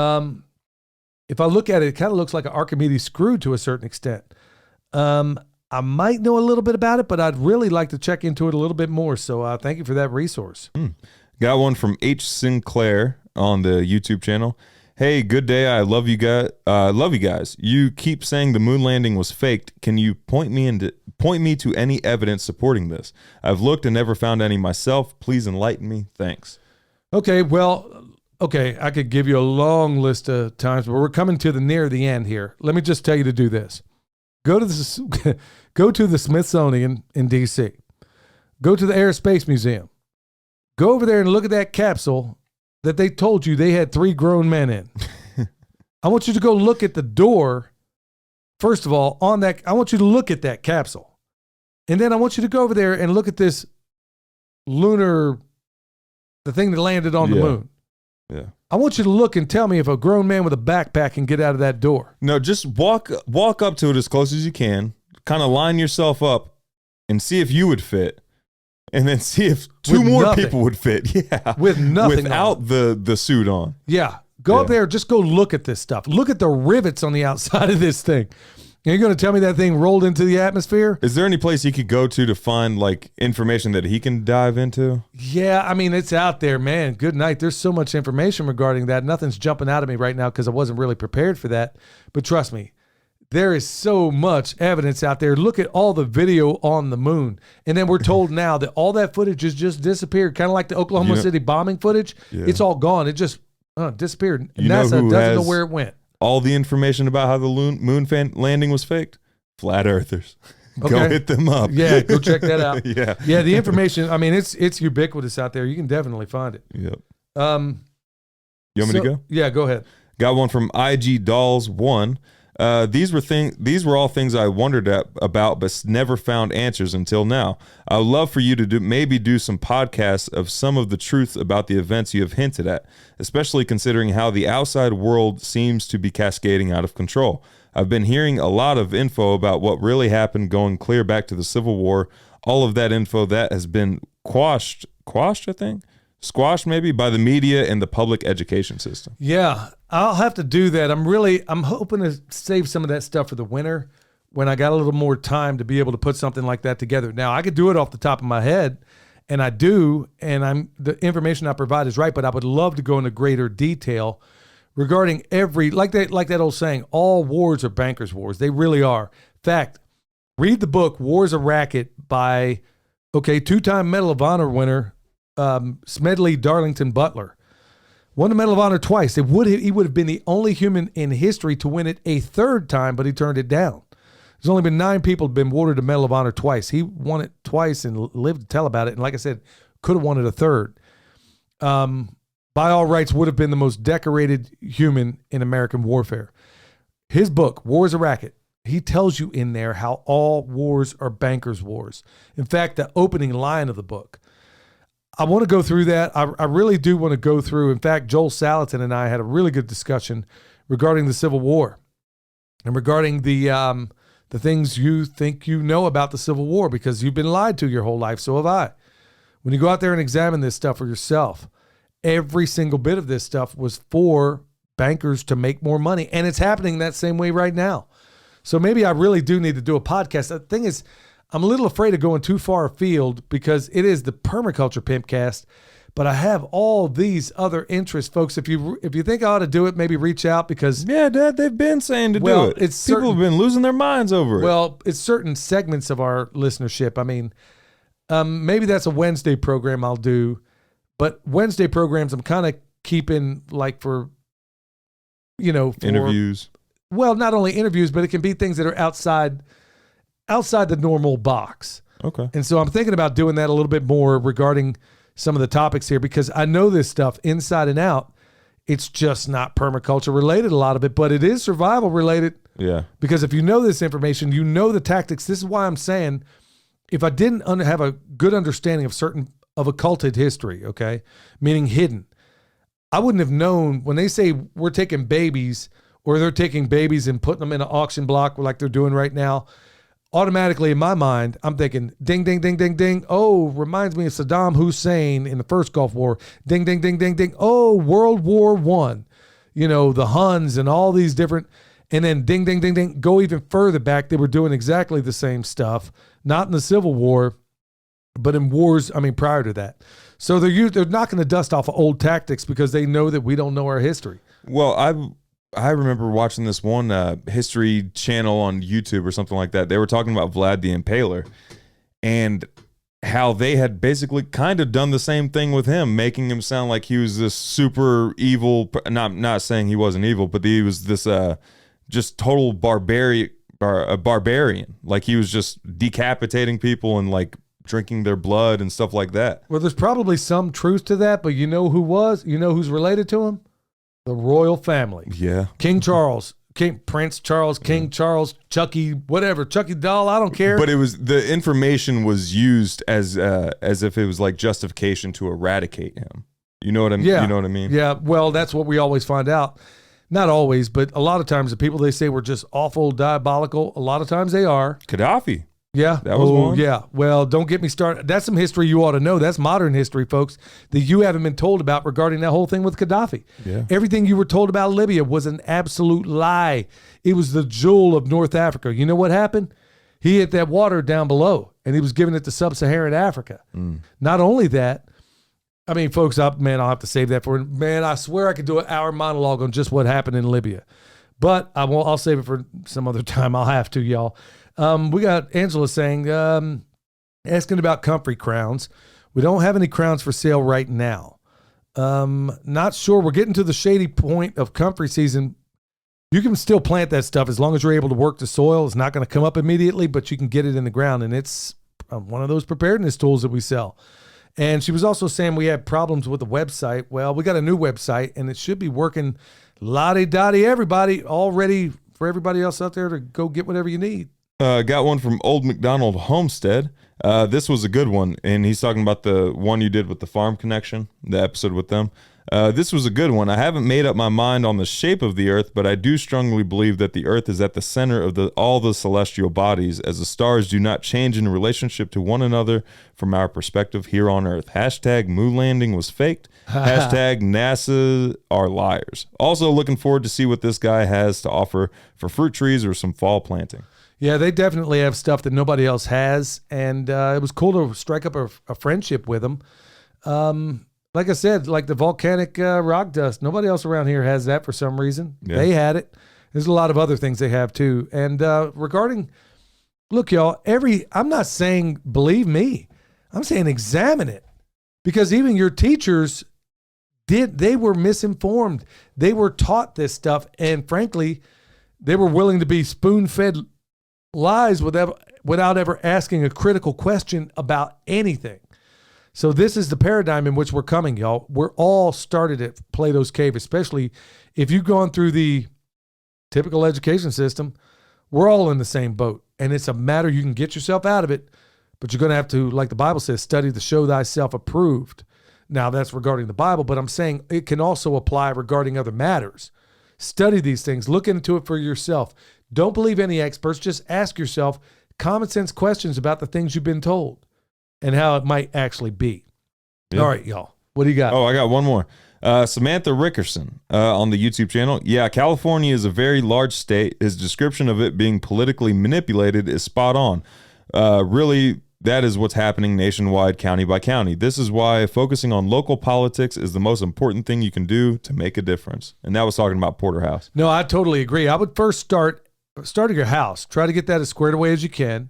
[SPEAKER 1] I look at it, it kind of looks like an Archimedes screw to a certain extent. I might know a little bit about it, but I'd really like to check into it a little bit more. So thank you for that resource.
[SPEAKER 2] Got one from H. Sinclair on the YouTube channel. Hey, good day. I love you guys. You keep saying the moon landing was faked. Can you point me to any evidence supporting this? I've looked and never found any myself. Please enlighten me. Thanks.
[SPEAKER 1] Okay, I could give you a long list of times, but we're coming to near the end here. Let me just tell you to do this. Go to the Smithsonian in D.C. Go to the Air and Space Museum. Go over there and look at that capsule that they told you they had 3 grown men in. I want you to go look at the door. First of all, I want you to look at that capsule. And then I want you to go over there and look at this the thing that landed on the moon.
[SPEAKER 2] Yeah.
[SPEAKER 1] I want you to look and tell me if a grown man with a backpack can get out of that door.
[SPEAKER 2] No, just walk up to it as close as you can. Kind of line yourself up and see if you would fit. And then see if two more people would fit. Yeah.
[SPEAKER 1] With nothing
[SPEAKER 2] without the suit on.
[SPEAKER 1] Yeah. Go up there, just go look at this stuff. Look at the rivets on the outside of this thing. Are you going to tell me that thing rolled into the atmosphere?
[SPEAKER 2] Is there any place he could go to find information that he can dive into?
[SPEAKER 1] Yeah, I mean, it's out there, man. Good night. There's so much information regarding that. Nothing's jumping out at me right now because I wasn't really prepared for that. But trust me, there is so much evidence out there. Look at all the video on the moon. And then we're told now that all that footage has just disappeared, kind of like the Oklahoma City bombing footage. Yeah. It's all gone. It just disappeared. NASA doesn't know where it went.
[SPEAKER 2] All the information about how the moon landing was faked? Flat earthers. Okay. Go hit them up.
[SPEAKER 1] Yeah, go check that out.
[SPEAKER 2] Yeah.
[SPEAKER 1] Yeah, the information, I mean, it's ubiquitous out there. You can definitely find it.
[SPEAKER 2] Yep. You want me to go?
[SPEAKER 1] Yeah, go ahead.
[SPEAKER 2] Got one from IG Dolls 1. These were all things I wondered about, but never found answers until now. I would love for you to maybe do some podcasts of some of the truth about the events you have hinted at, especially considering how the outside world seems to be cascading out of control. I've been hearing a lot of info about what really happened going clear back to the Civil War. All of that info that has been squashed, I think? Squashed maybe by the media and the public education system.
[SPEAKER 1] Yeah, I'll have to do that. I'm hoping to save some of that stuff for the winter when I got a little more time to be able to put something like that together. Now, I could do it off the top of my head, and I do, and the information I provide is right, but I would love to go into greater detail regarding like that old saying, all wars are bankers' wars. They really are. fact, read the book War's a Racket by, two-time Medal of Honor winner, Smedley Darlington Butler. Won the Medal of Honor twice. He would have been the only human in history to win it a third time, but he turned it down. There's only been 9 people who've been awarded a Medal of Honor twice. He won it twice and lived to tell about it. And like I said, could have won it a third. By all rights, would have been the most decorated human in American warfare. His book, War is a Racket, he tells you in there how all wars are bankers' wars. In fact, the opening line of the book, I want to go through that. I really do want to go through. In fact, Joel Salatin and I had a really good discussion regarding the Civil War and regarding the things you think you know about the Civil War, because you've been lied to your whole life. So have I. When you go out there and examine this stuff for yourself, every single bit of this stuff was for bankers to make more money. And it's happening that same way right now. So maybe I really do need to do a podcast. The thing is, I'm a little afraid of going too far afield because it is the Permaculture Pimpcast, but I have all these other interests, folks. If you think I ought to do it, maybe reach out, because
[SPEAKER 2] Dad, they've been saying to do it. People have been losing their minds over it.
[SPEAKER 1] Well, it's certain segments of our listenership. I mean, maybe that's a Wednesday program I'll do, but Wednesday programs I'm kind of keeping like for
[SPEAKER 2] interviews.
[SPEAKER 1] Well, not only interviews, but it can be things that are outside the normal box.
[SPEAKER 2] Okay.
[SPEAKER 1] And so I'm thinking about doing that a little bit more regarding some of the topics here, because I know this stuff inside and out. It's just not permaculture related, a lot of it, but it is survival related.
[SPEAKER 2] Yeah.
[SPEAKER 1] Because if you know this information, you know the tactics. This is why I'm saying, if I didn't have a good understanding of occulted history, okay, meaning hidden, I wouldn't have known when they say we're taking babies, or they're taking babies and putting them in an auction block like they're doing right now. Automatically in my mind, I'm thinking, ding, ding, ding, ding, ding. Oh, reminds me of Saddam Hussein in the first Gulf War. Ding, ding, ding, ding, ding. Oh, World War I. The Huns and all these different, and then ding, ding, ding, ding. Go even further back. They were doing exactly the same stuff, not in the Civil War, but in wars, prior to that. So they're knocking the dust off of old tactics because they know that we don't know our history.
[SPEAKER 2] Well, I remember watching this one history channel on YouTube or something like that. They were talking about Vlad the Impaler and how they had basically kind of done the same thing with him, making him sound like he was this super evil, not saying he wasn't evil, but he was this just total barbarian. Like he was just decapitating people and like drinking their blood and stuff like that.
[SPEAKER 1] Well, there's probably some truth to that, but you know who's related to him? The royal family.
[SPEAKER 2] Yeah.
[SPEAKER 1] King Charles, Prince Charles, King Charles, Chucky, whatever, Chucky doll, I don't care.
[SPEAKER 2] But it was, the information was used as if it was like justification to eradicate him. You know what I mean?
[SPEAKER 1] Yeah.
[SPEAKER 2] You know what I mean?
[SPEAKER 1] Yeah. Well, that's what we always find out. Not always, but a lot of times the people they say were just awful, diabolical, a lot of times they are.
[SPEAKER 2] Gaddafi.
[SPEAKER 1] Yeah.
[SPEAKER 2] That was one.
[SPEAKER 1] Yeah. Well, don't get me started. That's some history you ought to know. That's modern history, folks, that you haven't been told about regarding that whole thing with Gaddafi.
[SPEAKER 2] Yeah.
[SPEAKER 1] Everything you were told about Libya was an absolute lie. It was the jewel of North Africa. You know what happened? He hit that water down below, and he was giving it to sub-Saharan Africa. Not only that, folks, I'll have to save that for, I swear I could do an hour monologue on just what happened in Libya. But I'll save it for some other time. I'll have to, y'all. We got Angela saying, asking about comfrey crowns. We don't have any crowns for sale right now. Not sure. We're getting to the shady point of comfrey season. You can still plant that stuff as long as you're able to work the soil. It's not going to come up immediately, but you can get it in the ground. And it's one of those preparedness tools that we sell. And she was also saying we had problems with the website. Well, we got a new website, and it should be working lottie-dottie, everybody, all ready for everybody else out there to go get whatever you need.
[SPEAKER 2] Got one from Old McDonald Homestead. This was a good one, and he's talking about the one you did with the Farm Connection, the episode with them. This was a good one. I haven't made up my mind on the shape of the Earth, but I do strongly believe that the Earth is at the center of all the celestial bodies, as the stars do not change in relationship to one another from our perspective here on Earth. Hashtag moon landing was faked. Hashtag NASA are liars. Also looking forward to see what this guy has to offer for fruit trees or some fall planting.
[SPEAKER 1] Yeah, they definitely have stuff that nobody else has, and it was cool to strike up a friendship with them. Like I said, like the volcanic rock dust, nobody else around here has that for some reason. Yeah. They had it. There's a lot of other things they have too. And regarding look, y'all, I'm not saying believe me. I'm saying examine it. Because even your teachers they were misinformed. They were taught this stuff, and frankly, they were willing to be spoon-fed lies without ever asking a critical question about anything. So this is the paradigm in which we're coming, y'all. We're all started at Plato's Cave, especially if you've gone through the typical education system. We're all in the same boat, and it's a matter you can get yourself out of it, but you're going to have to, like the Bible says, study to show thyself approved. Now, that's regarding the Bible, but I'm saying it can also apply regarding other matters. Study these things. Look into it for yourself. Don't believe any experts. Just ask yourself common sense questions about the things you've been told and how it might actually be. Yep. All right, y'all. What do you got?
[SPEAKER 2] Oh, I got one more. Samantha Rickerson on the YouTube channel. Yeah, California is a very large state. His description of it being politically manipulated is spot on. Really, that is what's happening nationwide, county by county. This is why focusing on local politics is the most important thing you can do to make a difference. And that was talking about Porterhouse.
[SPEAKER 1] No, I totally agree. I would first start at your house. Try to get that as squared away as you can.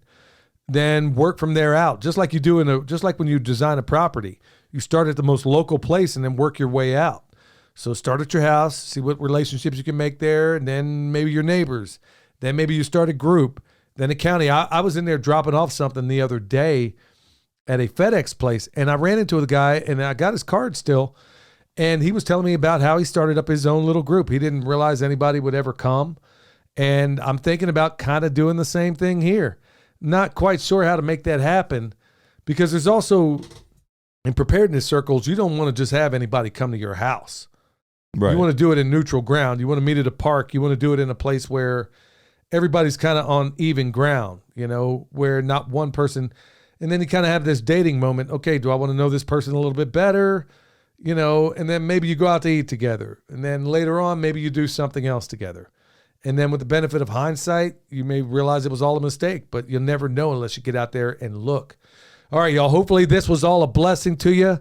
[SPEAKER 1] Then work from there out. Just like you do just like when you design a property. You start at the most local place and then work your way out. So start at your house, see what relationships you can make there, and then maybe your neighbors. Then maybe you start a group. Then a county. I was in there dropping off something the other day at a FedEx place, and I ran into the guy, and I got his card still, and he was telling me about how he started up his own little group. He didn't realize anybody would ever come, and I'm thinking about kind of doing the same thing here. Not quite sure how to make that happen, because there's also, in preparedness circles, you don't want to just have anybody come to your house. Right. You want to do it in neutral ground. You want to meet at a park. You want to do it in a place where everybody's kind of on even ground, where not one person, and then you kind of have this dating moment. Okay, do I want to know this person a little bit better? And then maybe you go out to eat together. And then later on, maybe you do something else together. And then with the benefit of hindsight, you may realize it was all a mistake, but you'll never know unless you get out there and look. All right, y'all, hopefully this was all a blessing to you.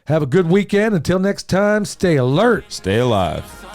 [SPEAKER 1] Have a good weekend. Until next time, stay alert.
[SPEAKER 2] Stay alive.